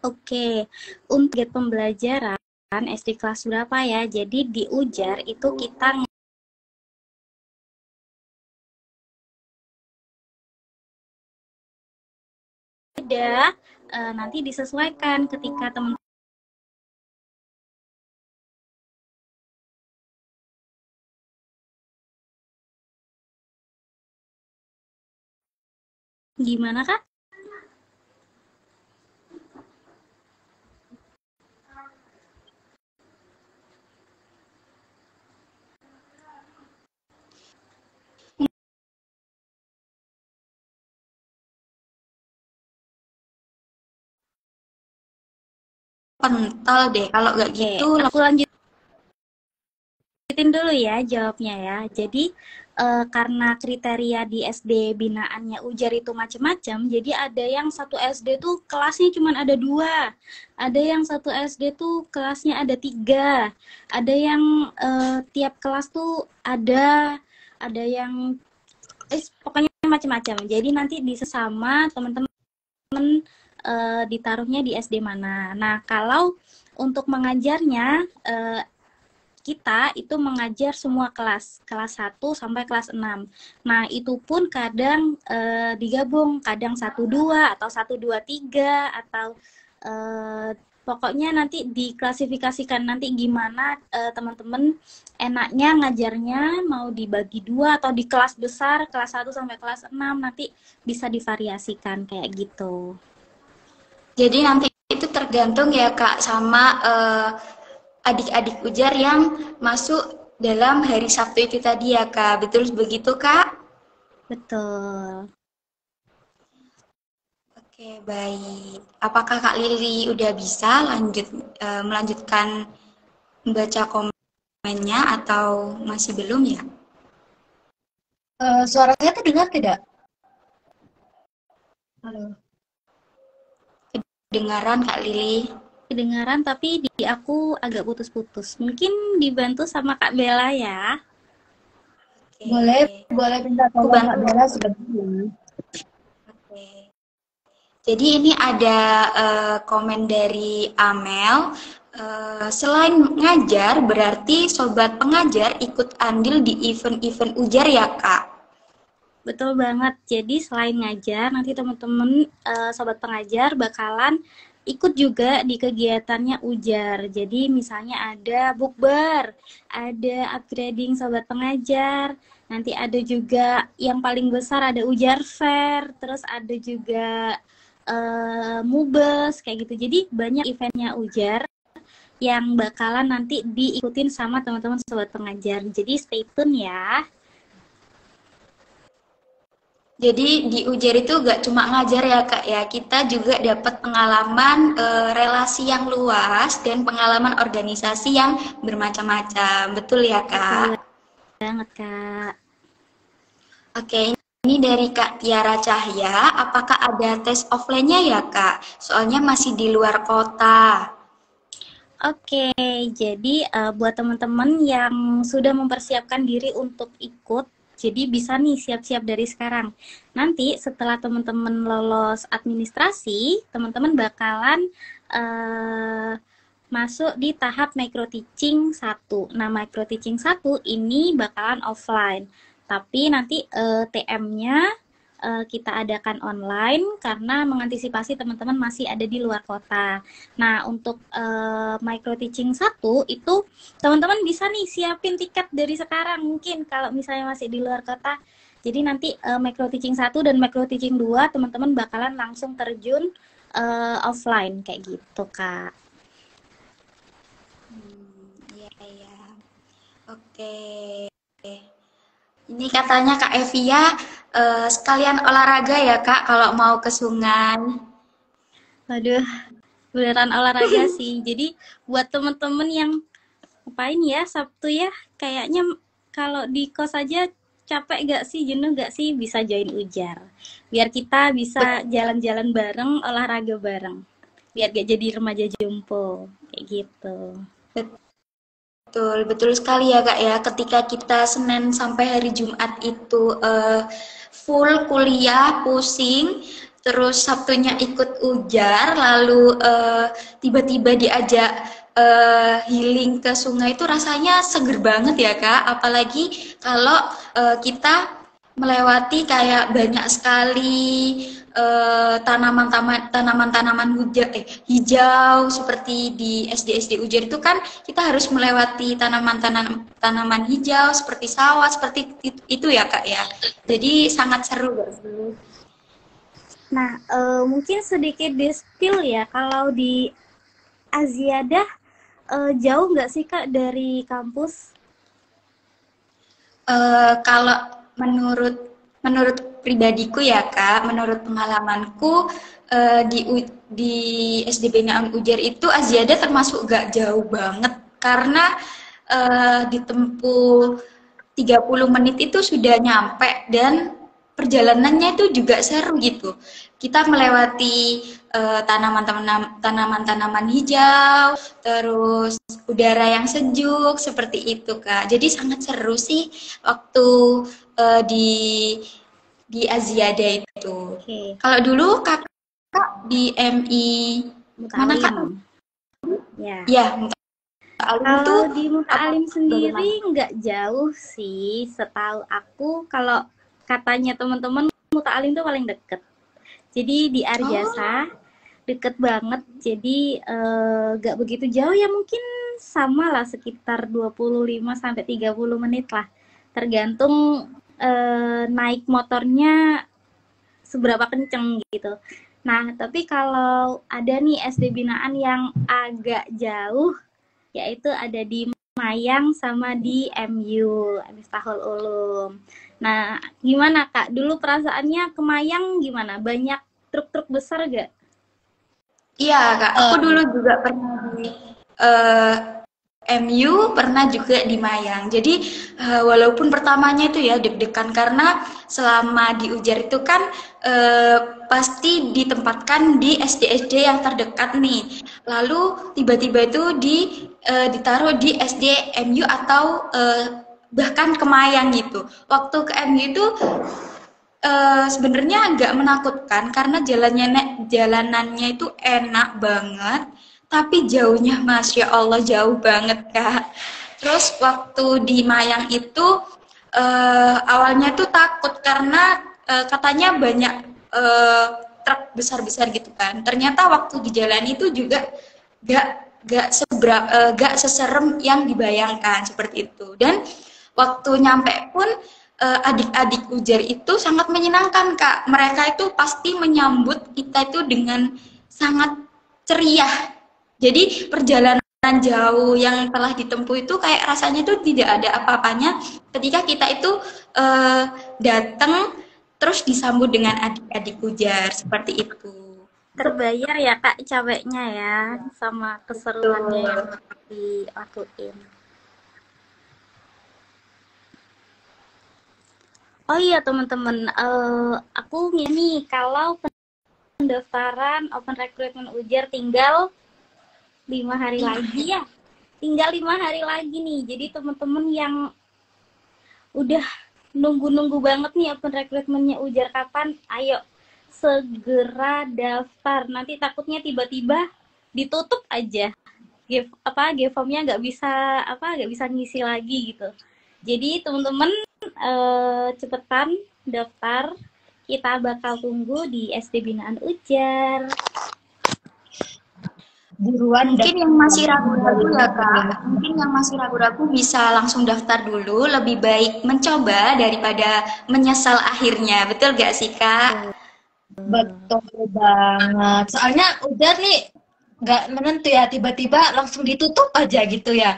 Oke, untuk pembelajaran SD kelas berapa ya? Jadi di Ujar itu kita ada nanti disesuaikan ketika teman gimana Kak? Kental deh, kalau nggak Oke, gitu. aku lanjutin dulu ya jawabnya ya. Jadi karena kriteria di SD binaannya Ujar itu macam-macam, jadi ada yang satu SD tuh kelasnya cuma ada 2, ada yang satu SD tuh kelasnya ada 3, ada yang tiap kelas tuh ada yang pokoknya macam-macam. Jadi nanti bisa sama teman-teman ditaruhnya di SD mana. Nah, kalau untuk mengajarnya, kita itu mengajar semua kelas 1 sampai kelas 6. Nah, itu pun kadang digabung, kadang 1-2 atau 1-2-3 atau pokoknya nanti diklasifikasikan nanti gimana teman-teman enaknya ngajarnya, mau dibagi 2 atau di kelas besar kelas 1 sampai kelas 6 nanti bisa divariasikan kayak gitu. Jadi nanti itu tergantung ya Kak sama adik-adik ujar yang masuk dalam hari Sabtu itu tadi ya Kak. Betul begitu Kak? Betul. Oke, baik. Apakah Kak Lili udah bisa melanjutkan membaca komennya atau masih belum ya? Suaranya terdengar tidak? Halo. Kedengaran Kak Lili? Kedengaran tapi di aku agak putus-putus. Mungkin dibantu sama Kak Bella ya. Oke. Boleh minta Aku tolong Kak bantu. Bella sebentar. Oke. Jadi ini ada komen dari Amel. Selain ngajar, berarti sobat pengajar ikut andil di event-event ujar ya Kak? Betul banget. Jadi selain ngajar, nanti teman-teman sobat pengajar bakalan ikut juga di kegiatannya ujar. Jadi misalnya ada bukber, ada upgrading sobat pengajar, nanti ada juga yang paling besar ada ujar fair, terus ada juga mubes kayak gitu. Jadi banyak eventnya ujar yang bakalan nanti diikutin sama teman-teman sobat pengajar. Jadi stay tune ya. Jadi di ujar itu gak cuma ngajar ya Kak ya, kita juga dapat pengalaman relasi yang luas dan pengalaman organisasi yang bermacam-macam. Betul ya Kak? Betul banget Kak. Oke, ini dari Kak Tiara Cahya, apakah ada tes offline-nya ya Kak? Soalnya masih di luar kota. Oke, jadi buat teman-teman yang sudah mempersiapkan diri untuk ikut, jadi bisa nih siap-siap dari sekarang. Nanti setelah teman-teman lolos administrasi, teman-teman bakalan masuk di tahap micro teaching 1. Nah, micro teaching 1 ini bakalan offline. Tapi nanti TM-nya kita adakan online karena mengantisipasi teman-teman masih ada di luar kota. Nah, untuk micro teaching 1 itu teman-teman bisa nih siapin tiket dari sekarang mungkin kalau misalnya masih di luar kota. Jadi nanti micro teaching 1 dan micro teaching 2 teman-teman bakalan langsung terjun offline kayak gitu, Kak. Iya. Oke. Ini katanya Kak Evia sekalian olahraga ya Kak kalau mau ke sungai. Waduh, beneran olahraga sih. Jadi buat temen-temen yang ngapain ya Sabtu ya, kayaknya kalau di kos aja capek gak sih, jenuh gak sih, bisa join ujar. Biar kita bisa jalan-jalan bareng, olahraga bareng. Biar gak jadi remaja jompo, kayak gitu. Betul sekali ya Kak ya. Ketika kita Senin sampai hari Jumat itu full kuliah, pusing, terus Sabtunya ikut ujar, lalu tiba-tiba diajak healing ke sungai itu rasanya seger banget ya Kak. Apalagi kalau kita melewati kayak banyak sekali tanaman-tanaman hijau seperti di SD Ujar itu kan kita harus melewati tanaman hijau seperti sawah seperti itu ya Kak ya. Jadi sangat seru Kak. Nah, mungkin sedikit di-spill ya, kalau di Aziadah jauh nggak sih Kak dari kampus? Kalau menurut pribadiku ya Kak, menurut pengalamanku di SD Binaan Ujar itu Aziada termasuk gak jauh banget karena ditempuh 30 menit itu sudah nyampe dan perjalanannya itu juga seru gitu. Kita melewati tanaman-tanaman hijau, terus udara yang sejuk seperti itu Kak. Jadi sangat seru sih waktu di Aziada itu. Okay. Kalau dulu Kak Kak di MI mana Kak? Muta'alim. Ya. Ya, Muta'alim itu Kalau di apa Muta'alim bagaimana? sendiri nggak jauh sih, setahu aku. Kalau katanya teman-teman, Muta'alim tuh paling deket. Jadi di Oh, Arjasa deket banget. Jadi nggak begitu jauh ya, mungkin sama lah sekitar 25 sampai 30 menit lah. Tergantung naik motornya seberapa kenceng gitu. Nah, tapi kalau ada nih SD binaan yang agak jauh, yaitu ada di Mayang sama di MU, Miftahul Ulum. Nah, gimana Kak? Dulu perasaannya ke Mayang gimana? Banyak truk-truk besar gak? iya Kak, aku Eh, dulu juga pernah di eh, MU, pernah juga di Mayang. Jadi walaupun pertamanya itu ya deg-degan karena selama di Ujar itu kan eh, pasti ditempatkan di SD-SD yang terdekat nih. Lalu tiba-tiba itu ditaruh di SD MU atau bahkan ke Mayang gitu. Waktu ke MU itu sebenarnya agak menakutkan karena jalanannya itu enak banget, tapi jauhnya Masya Allah jauh banget, Kak. Terus waktu di Mayang itu awalnya tuh takut karena katanya banyak eee, truk besar-besar gitu kan. Ternyata waktu di jalan itu juga gak gak seserem yang dibayangkan seperti itu. Dan waktu nyampe pun adik-adik Ujar itu sangat menyenangkan Kak. Mereka itu pasti menyambut kita itu dengan sangat ceria. Jadi perjalanan jauh yang telah ditempuh itu kayak rasanya itu tidak ada apa-apanya ketika kita itu eh, datang terus disambut dengan adik-adik Ujar seperti itu. Terbayar ya Kak capeknya ya, sama keseruannya yang Betul. dilakuin. Oh iya teman-teman, aku gini, kalau pendaftaran open recruitment Ujar tinggal 5 hari lagi ya. Tinggal 5 hari lagi nih. Jadi teman-teman yang udah nunggu-nunggu banget nih open recruitmentnya Ujar kapan, ayo segera daftar. Nanti takutnya tiba-tiba ditutup aja. Gformnya nggak bisa ngisi lagi gitu. Jadi teman-teman cepetan daftar. Kita bakal tunggu di SD Binaan Ujar. buruan Mungkin yang daftar masih ragu-ragu ya Kak, bener-bener. mungkin yang masih ragu-ragu bisa langsung daftar dulu, lebih baik mencoba daripada menyesal akhirnya. Betul gak sih Kak? Betul banget. Soalnya udah nih nggak menentu ya, tiba-tiba langsung ditutup aja gitu ya.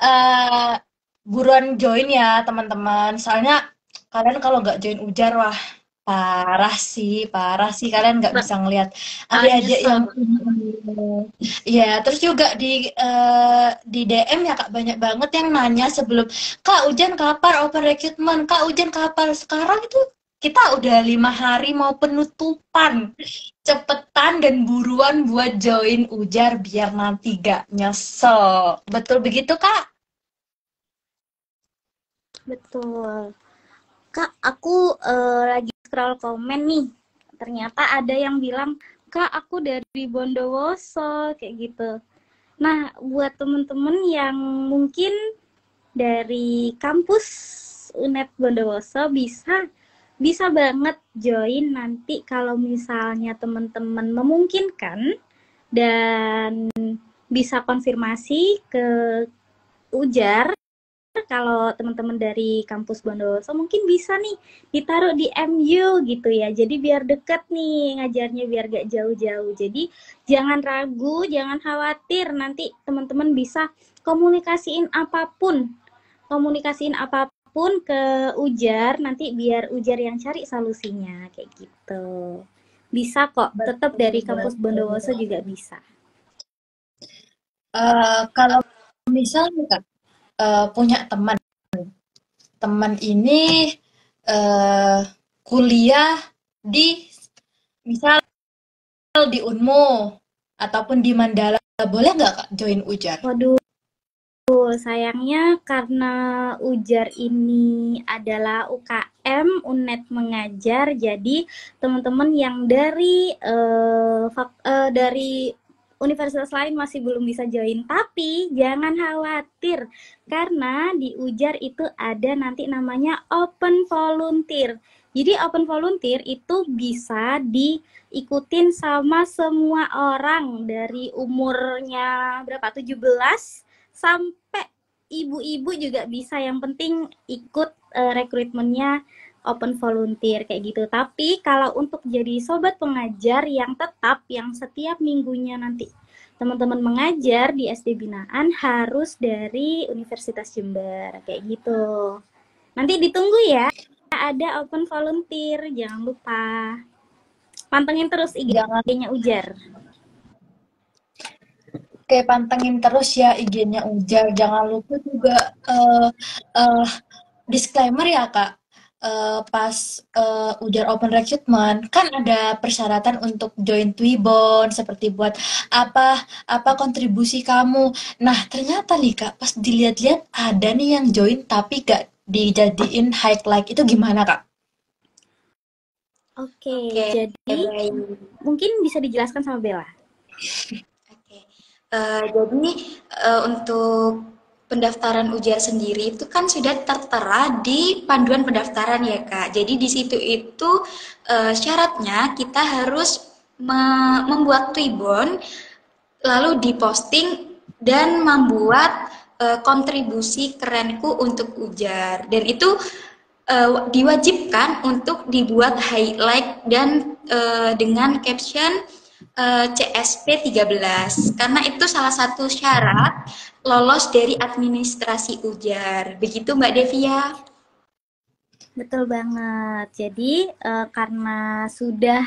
Eh buruan join ya teman-teman. Soalnya kalian kalau nggak join Ujar, wah parah sih kalian nggak bisa ngelihat Kalian adik-adik yang nyesel. iya. Terus juga di DM ya Kak banyak banget yang nanya sebelum Kak Ujan kapan open recruitment, Kak Ujan kapan. Sekarang itu kita udah 5 hari mau penutupan, cepetan dan buruan buat join Ujar biar nanti gak nyesel. Betul begitu Kak? Betul. Kak, aku lagi scroll komen nih. Ternyata ada yang bilang, Kak, aku dari Bondowoso, kayak gitu. Nah, buat temen-temen yang mungkin dari kampus UNED Bondowoso bisa bisa banget join nanti kalau misalnya teman-teman memungkinkan dan bisa konfirmasi ke Ujar. Kalau teman-teman dari kampus Bondowoso mungkin bisa nih ditaruh di MU gitu ya. Jadi biar deket nih ngajarnya, biar gak jauh-jauh. Jadi jangan ragu, jangan khawatir, nanti teman-teman bisa komunikasiin apapun. Komunikasiin apapun ke Ujar, nanti biar Ujar yang cari solusinya kayak gitu. Bisa kok, tetap Betul, dari kampus Bondowoso betul. juga bisa. Kalau misalnya Kak, punya teman, teman ini eh, kuliah di misal di Unmu ataupun di Mandala, boleh nggak Kak join Ujar? Waduh, sayangnya karena ujar ini adalah UKM, UNED mengajar, jadi teman-teman yang dari universitas lain masih belum bisa join. Tapi jangan khawatir, karena di ujar itu ada nanti namanya open volunteer. Jadi open volunteer itu bisa diikutin sama semua orang dari umurnya berapa? 17 sampai ibu-ibu juga bisa, yang penting ikut rekrutmennya open volunteer kayak gitu. Tapi kalau untuk jadi sobat pengajar yang tetap, yang setiap minggunya nanti teman-teman mengajar di SD binaan harus dari Universitas Jember kayak gitu. Nanti ditunggu ya, ada open volunteer, jangan lupa pantengin terus Jangan. IG-nya Ujar. Oke, pantengin terus ya IG-nya Ujar. Jangan lupa juga eh eh, disclaimer ya Kak. Pas Ujar Open Recruitment kan ada persyaratan untuk join Twibbon seperti buat apa apa kontribusi kamu. Nah, ternyata nih Kak, pas dilihat-lihat ada nih yang join tapi gak dijadiin highlight. Itu gimana Kak? Oke, Oke, jadi baik. mungkin bisa dijelaskan sama Bella. Oke. Jadi untuk pendaftaran ujian sendiri itu kan sudah tertera di panduan pendaftaran ya Kak. Jadi di situ itu syaratnya kita harus membuat Twibbon, lalu diposting dan membuat kontribusi kerenku untuk ujar. Dan itu diwajibkan untuk dibuat highlight dan dengan caption CSP 13 karena itu salah satu syarat lolos dari administrasi ujar. Begitu Mbak Devia? Betul banget. Jadi karena sudah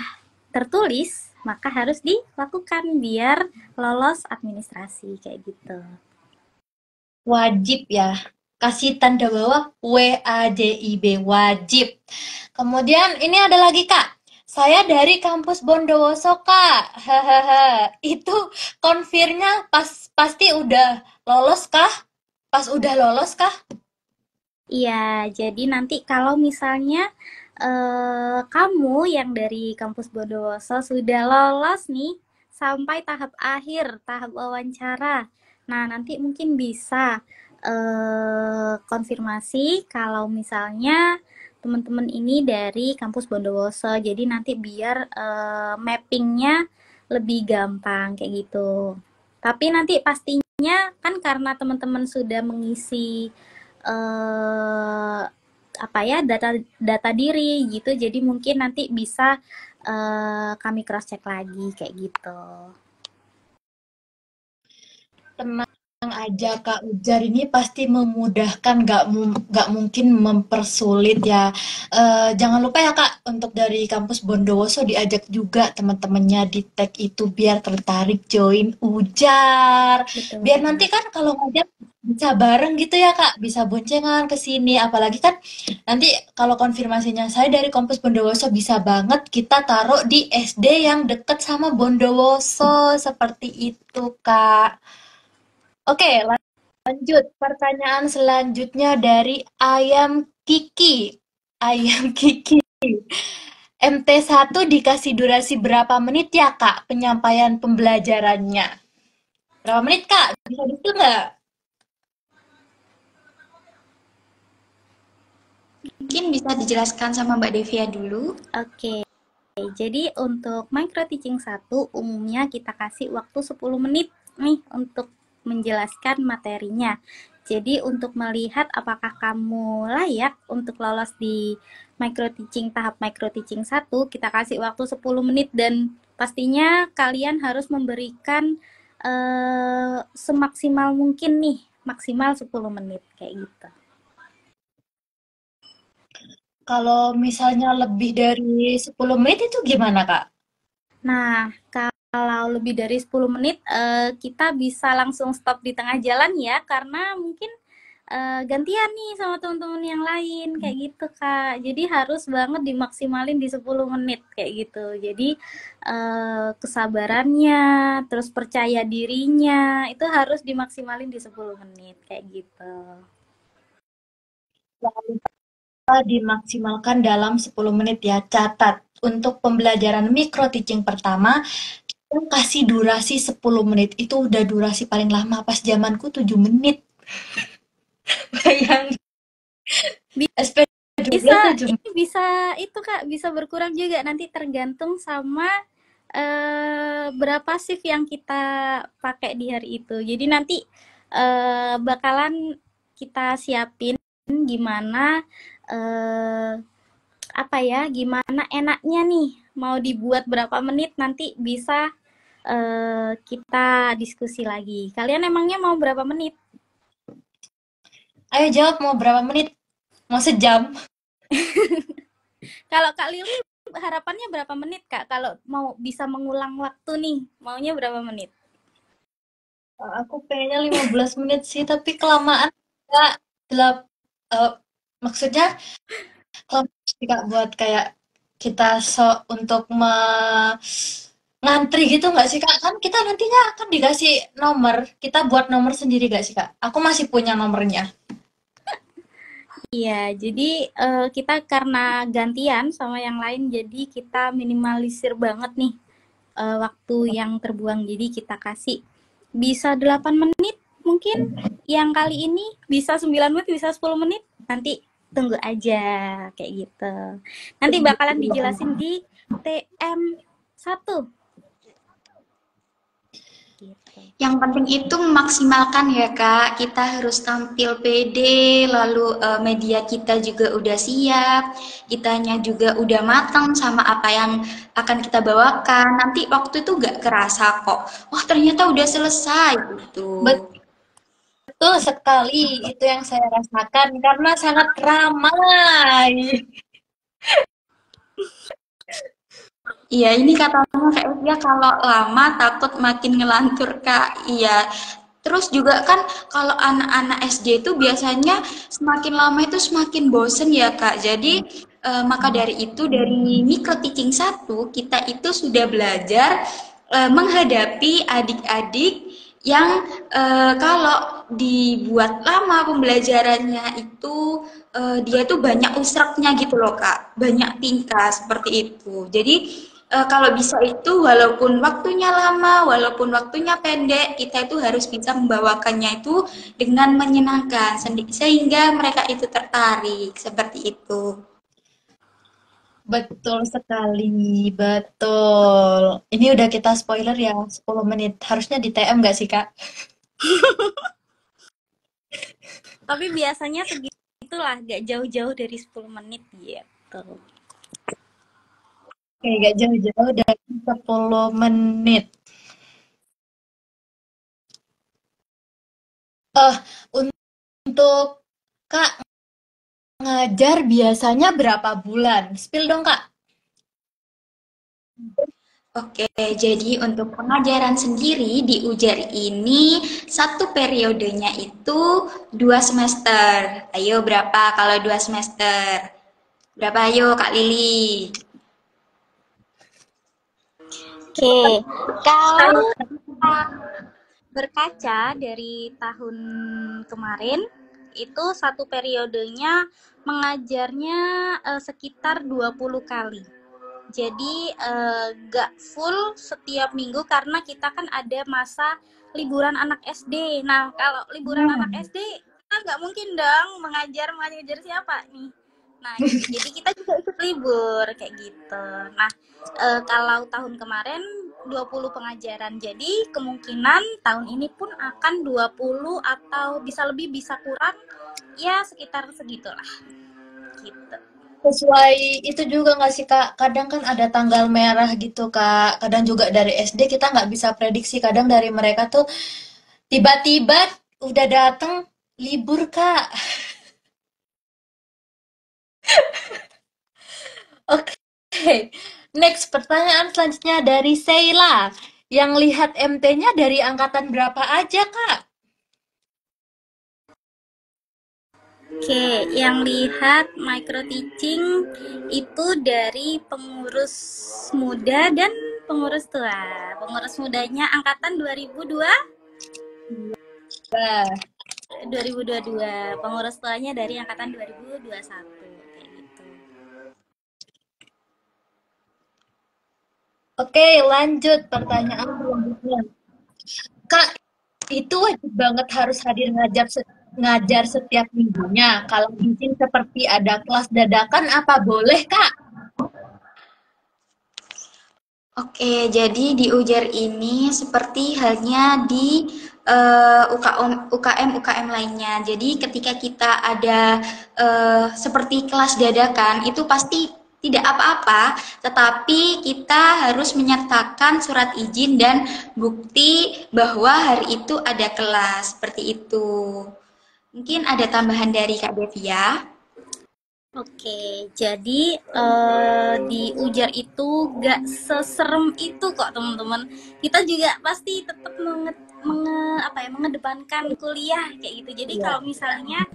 tertulis, maka harus dilakukan biar lolos administrasi kayak gitu. Wajib ya. Kasih tanda bawah WAJIB, wajib. Kemudian ini ada lagi Kak. Saya dari kampus Bondowoso Kak. Hahaha. Itu konfirmnya pasti udah lolos kah? Pas udah lolos kah? Iya, jadi nanti kalau misalnya kamu yang dari kampus Bondowoso sudah lolos nih sampai tahap akhir, tahap wawancara. Nah, nanti mungkin bisa konfirmasi kalau misalnya teman-teman ini dari kampus Bondowoso. Jadi nanti biar mappingnya lebih gampang kayak gitu. Tapi nanti pastinya kan karena teman-teman sudah mengisi apa ya, data diri gitu, jadi mungkin nanti bisa kami cross check lagi kayak gitu. Tenang aja Kak, Ujar ini pasti memudahkan, nggak mungkin mempersulit ya. Jangan lupa ya Kak, untuk dari kampus Bondowoso diajak juga teman-temannya di tag itu biar tertarik join Ujar. Betul Biar banget. nanti kan kalau ngajak bisa bareng gitu ya Kak, bisa boncengan ke sini. Apalagi kan nanti kalau konfirmasinya saya dari kampus Bondowoso bisa banget kita taruh di SD yang deket sama Bondowoso seperti itu Kak. Oke, lanjut. Pertanyaan selanjutnya dari Ayam Kiki. Ayam Kiki. MT1 dikasih durasi berapa menit ya, Kak, penyampaian pembelajarannya? Berapa menit, Kak? Bisa gitu nggak? Mungkin bisa dijelaskan sama Mbak Devia dulu. Oke, jadi untuk micro teaching 1 umumnya kita kasih waktu 10 menit nih untuk menjelaskan materinya. Jadi untuk melihat apakah kamu layak untuk lolos di micro teaching tahap micro teaching 1, kita kasih waktu 10 menit dan pastinya kalian harus memberikan semaksimal mungkin nih, maksimal 10 menit kayak gitu. Kalau misalnya lebih dari 10 menit itu gimana, Kak? Nah, kalau lebih dari 10 menit kita bisa langsung stop di tengah jalan ya, karena mungkin gantian nih sama teman-teman yang lain kayak gitu Kak. Jadi harus banget dimaksimalin di 10 menit kayak gitu. Jadi kesabarannya, terus percaya dirinya itu harus dimaksimalin di 10 menit kayak gitu. Jangan lupa dimaksimalkan dalam 10 menit ya. Catat, untuk pembelajaran micro teaching pertama, kita kasih durasi 10 menit. Itu udah durasi paling lama. Pas zamanku 7 menit. Bayang, SP12 Bisa 7 menit. ini bisa itu Kak, bisa berkurang juga nanti tergantung sama berapa shift yang kita pakai di hari itu. Jadi nanti bakalan kita siapin gimana eh, apa ya, gimana enaknya nih mau dibuat berapa menit nanti bisa kita diskusi lagi. Kalian emangnya mau berapa menit? Ayo jawab, mau berapa menit? Mau sejam? Kalau Kak Lili harapannya berapa menit Kak? Kalau mau bisa mengulang waktu nih, maunya berapa menit? Aku pengennya 15 menit sih, tapi kelamaan. Kak, gelap. eh, Maksudnya kelamaan sih, Kak, buat kayak kita untuk ngantri gitu nggak sih, Kak? Kan kita nantinya akan dikasih nomor. Kita buat nomor sendiri nggak sih, Kak? Aku masih punya nomornya. Iya, jadi kita karena gantian sama yang lain, jadi kita minimalisir banget nih waktu yang terbuang. Jadi kita kasih bisa 8 menit mungkin. Yang kali ini bisa 9 menit, bisa 10 menit. Nanti tunggu aja kayak gitu. Nanti bakalan dijelasin di TM1 gitu. Yang penting itu memaksimalkan ya Kak, kita harus tampil pede, lalu media kita juga udah siap, kitanya juga udah matang sama apa yang akan kita bawakan. Nanti waktu itu gak kerasa kok, wah ternyata udah selesai gitu. Betul sekali, itu yang saya rasakan karena sangat ramai. Iya, ini katanya kayak dia kalau lama takut makin ngelantur Kak. Iya. Terus juga kan kalau anak-anak SD itu biasanya semakin lama itu semakin bosen ya Kak. Jadi maka dari itu dari micro teaching satu kita itu sudah belajar menghadapi adik-adik yang kalau dibuat lama pembelajarannya itu dia tuh banyak usraknya gitu loh Kak, banyak tingkah seperti itu. Jadi kalau bisa itu walaupun waktunya lama, walaupun waktunya pendek, kita itu harus bisa membawakannya itu dengan menyenangkan sehingga mereka itu tertarik seperti itu. Betul sekali, betul. Ini udah kita spoiler ya, 10 menit. Harusnya di TM nggak sih, Kak? Tapi biasanya segitulah, gak jauh-jauh dari 10 menit gitu. Oke, nggak jauh-jauh dari 10 menit. Eh, untuk Kak ngajar biasanya berapa bulan? Spill dong, Kak. Oke, jadi untuk pengajaran sendiri di Ujar ini satu periodenya itu 2 semester. Ayo berapa kalau 2 semester? Berapa ayo Kak Lili? Oke, kalau berkaca dari tahun kemarin, itu satu periodenya mengajarnya sekitar 20 kali. Jadi gak full setiap minggu karena kita kan ada masa liburan anak SD. Nah, kalau liburan anak SD kita nggak mungkin dong mengajar siapa nih. Nah, jadi kita juga ikut libur kayak gitu. Nah, kalau tahun kemarin 20 pengajaran. Jadi kemungkinan tahun ini pun akan 20 atau bisa lebih bisa kurang ya sekitar segitulah. Gitu. Sesuai itu juga nggak sih, Kak? Kadang kan ada tanggal merah gitu, Kak. Kadang juga dari SD kita nggak bisa prediksi. Kadang dari mereka tuh tiba-tiba udah dateng libur, Kak. Oke, next pertanyaan selanjutnya dari Sheila. Yang lihat MT-nya dari angkatan berapa aja, Kak? Oke, yang lihat micro teaching itu dari pengurus muda dan pengurus tua. Pengurus mudanya angkatan 2022, pengurus tuanya dari angkatan 2021 kayak gitu. Oke, lanjut pertanyaan selanjutnya. Kak, itu wajib banget harus hadir ngajar setiap minggunya. Kalau izin seperti ada kelas dadakan apa boleh, Kak? Oke, jadi di Ujar ini seperti halnya di UKM lainnya. Jadi ketika kita ada seperti kelas dadakan, itu pasti tidak apa-apa, tetapi kita harus menyertakan surat izin dan bukti bahwa hari itu ada kelas, seperti itu. Mungkin ada tambahan dari Kak Devia. Oke, jadi di Ujar itu gak seserem itu kok teman-teman. Kita juga pasti tetap mengedepankan kuliah kayak gitu. Jadi Iya. kalau misalnya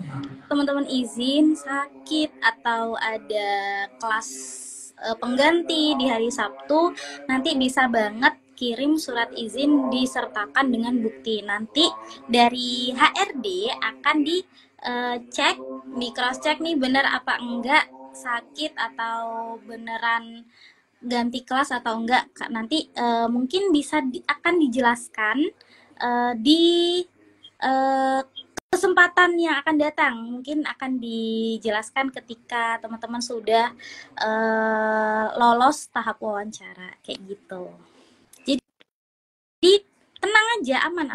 teman-teman izin sakit atau ada kelas pengganti di hari Sabtu, nanti bisa banget kirim surat izin disertakan dengan bukti. Nanti dari HRD akan cek, di cross check nih bener apa enggak sakit atau beneran ganti kelas atau enggak. Nanti mungkin akan dijelaskan di kesempatan yang akan datang. Mungkin akan dijelaskan ketika teman-teman sudah lolos tahap wawancara kayak gitu. Jadi tenang aja, aman.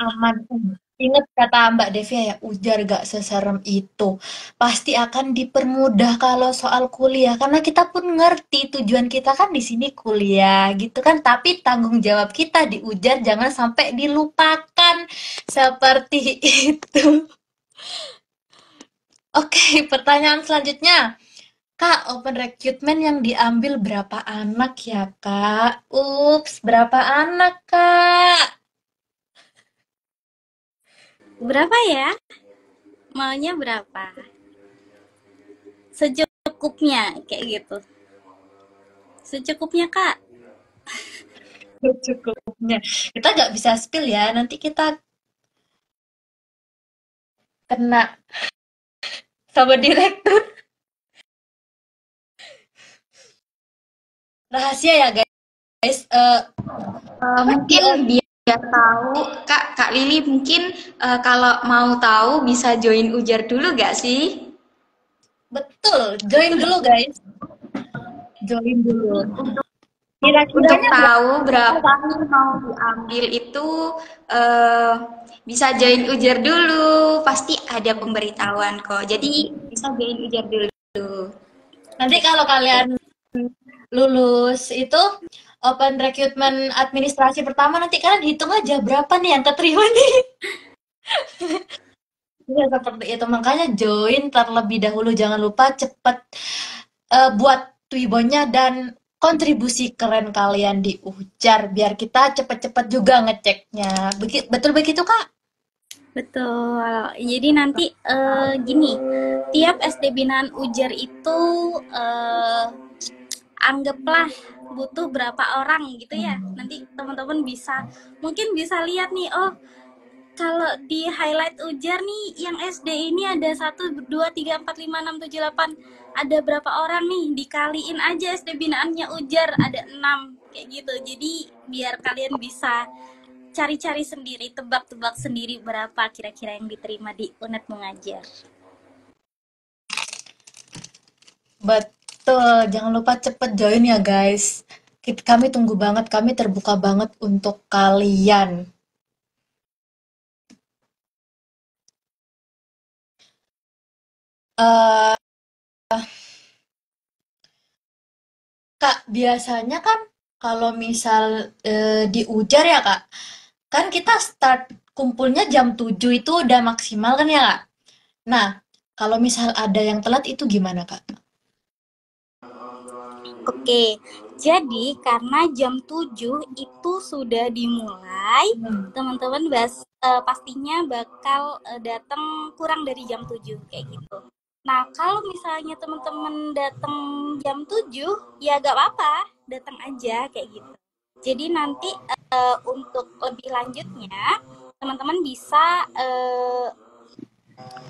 Aman. Ingat kata Mbak Devia ya, ujar gak seserem itu. Pasti akan dipermudah kalau soal kuliah, karena kita pun ngerti tujuan kita kan di sini kuliah, gitu kan. Tapi tanggung jawab kita di ujar jangan sampai dilupakan seperti itu. Oke, pertanyaan selanjutnya. Kak, open recruitment yang diambil berapa anak ya, Kak? Ups, berapa anak, Kak? Berapa ya? Maunya berapa? Secukupnya kayak gitu. Secukupnya, Kak. Cukupnya. Kita nggak bisa spill ya, nanti kita kena sama direktur. Rahasia ya, guys. Mungkin biar tahu, Kak Lili mungkin kalau mau tahu bisa join Ujar dulu gak sih? Betul, join dulu, guys. Join dulu. Untuk Kira-kiranya tahu berapa nih mau diambil itu eh, bisa join Ujar dulu, pasti ada pemberitahuan kok. Jadi bisa join Ujar dulu. nanti kalau kalian lulus itu open recruitment administrasi pertama, nanti kalian hitung aja berapa nih yang keterima nih. Ya, seperti itu. Makanya join terlebih dahulu. Jangan lupa cepet buat Twibonya dan kontribusi keren kalian di Ujar. Biar kita cepet-cepet juga ngeceknya. Betul begitu, Kak? Betul. Jadi nanti gini, tiap SD binaan Ujar itu anggaplah butuh berapa orang gitu ya. Nanti teman-teman mungkin bisa lihat nih, oh kalau di highlight Ujar nih yang SD ini ada 1, 2, 3, 4, 5, 6, 7, 8, ada berapa orang nih, dikaliin aja SD binaannya Ujar ada 6 kayak gitu. Jadi biar kalian bisa cari-cari sendiri, tebak-tebak sendiri berapa kira-kira yang diterima di UNED Mengajar. Betul, jangan lupa cepet join ya guys. Kami tunggu banget, kami terbuka banget untuk kalian. Eh, Kak, biasanya kan kalau misal di Ujar ya Kak, kan kita start kumpulnya jam 7 itu udah maksimal kan ya Kak? Nah, kalau misal ada yang telat itu gimana Kak? Oke, Jadi karena jam 7 itu sudah dimulai, teman-teman pastinya bakal datang kurang dari jam 7 kayak gitu. Nah, kalau misalnya teman-teman datang jam 7, ya gak apa-apa, datang aja kayak gitu. Jadi nanti untuk lebih lanjutnya, teman-teman bisa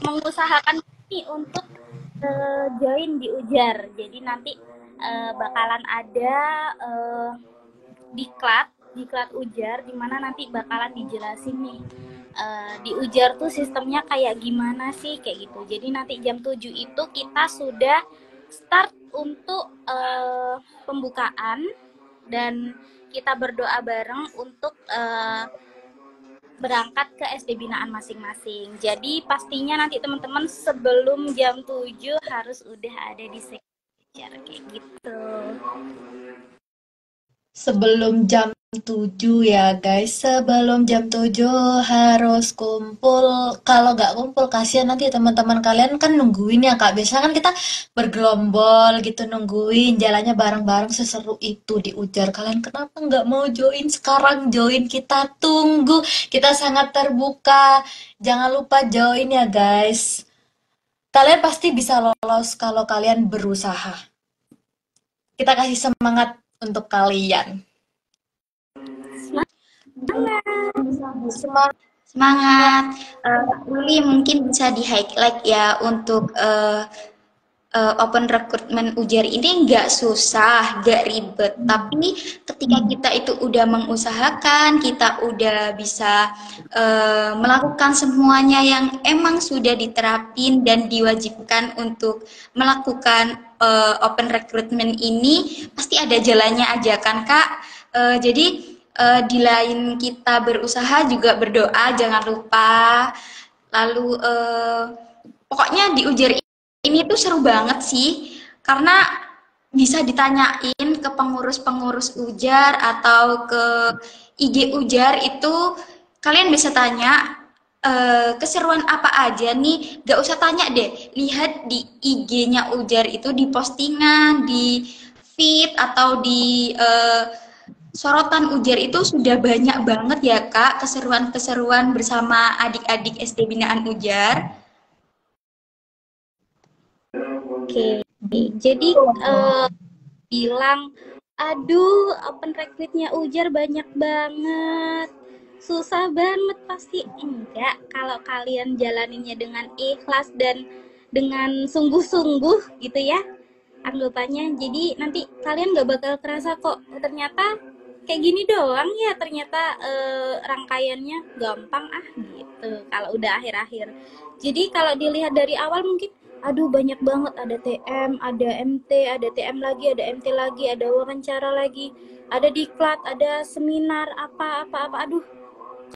mengusahakan ini untuk join di Ujar. Jadi nanti bakalan ada diklat Ujar, dimana nanti bakalan dijelasin nih di Ujar tuh sistemnya kayak gimana sih kayak gitu. Jadi nanti jam 7 itu kita sudah start untuk pembukaan dan kita berdoa bareng untuk berangkat ke SD binaan masing-masing. Jadi pastinya nanti teman-teman sebelum jam 7 harus udah ada di sekitar kayak gitu. Sebelum jam 7 ya guys, sebelum jam 7 harus kumpul. Kalau nggak kumpul kasihan nanti teman-teman kalian kan nungguin ya Kak. Biasanya kan kita bergelombol gitu nungguin jalannya bareng-bareng seseru itu di Ujar. Kalian kenapa nggak mau join sekarang? Join, kita tunggu. Kita sangat terbuka. Jangan lupa join ya guys. Kalian pasti bisa lolos kalau kalian berusaha. Kita kasih semangat untuk kalian. Semangat. Semangat. Lili mungkin bisa di-highlight ya untuk open recruitment Ujar ini nggak susah, nggak ribet. Tapi ketika kita itu udah mengusahakan, kita udah bisa melakukan semuanya yang emang sudah diterapin dan diwajibkan untuk melakukan open recruitment ini, pasti ada jalannya aja kan Kak. Jadi di lain kita berusaha juga berdoa, jangan lupa. Lalu pokoknya di Ujar ini tuh seru banget sih, karena bisa ditanyain ke pengurus-pengurus Ujar atau ke IG Ujar itu kalian bisa tanya keseruan apa aja nih, gak usah tanya deh, lihat di IG-nya Ujar itu di postingan, di feed atau di sorotan Ujar itu sudah banyak banget ya Kak keseruan-keseruan bersama adik-adik SD binaan Ujar. Oke, jadi bilang, aduh open recruitnya Ujar banyak banget, susah banget, pasti enggak kalau kalian jalaninnya dengan ikhlas dan dengan sungguh-sungguh gitu ya anggapannya. Jadi nanti kalian gak bakal kerasa kok ternyata kayak gini doang ya, ternyata rangkaiannya gampang gitu kalau udah akhir-akhir. Jadi kalau dilihat dari awal mungkin aduh banyak banget, ada TM, ada MT, ada TM lagi, ada MT lagi, ada wawancara lagi, ada diklat, ada seminar, apa. Aduh,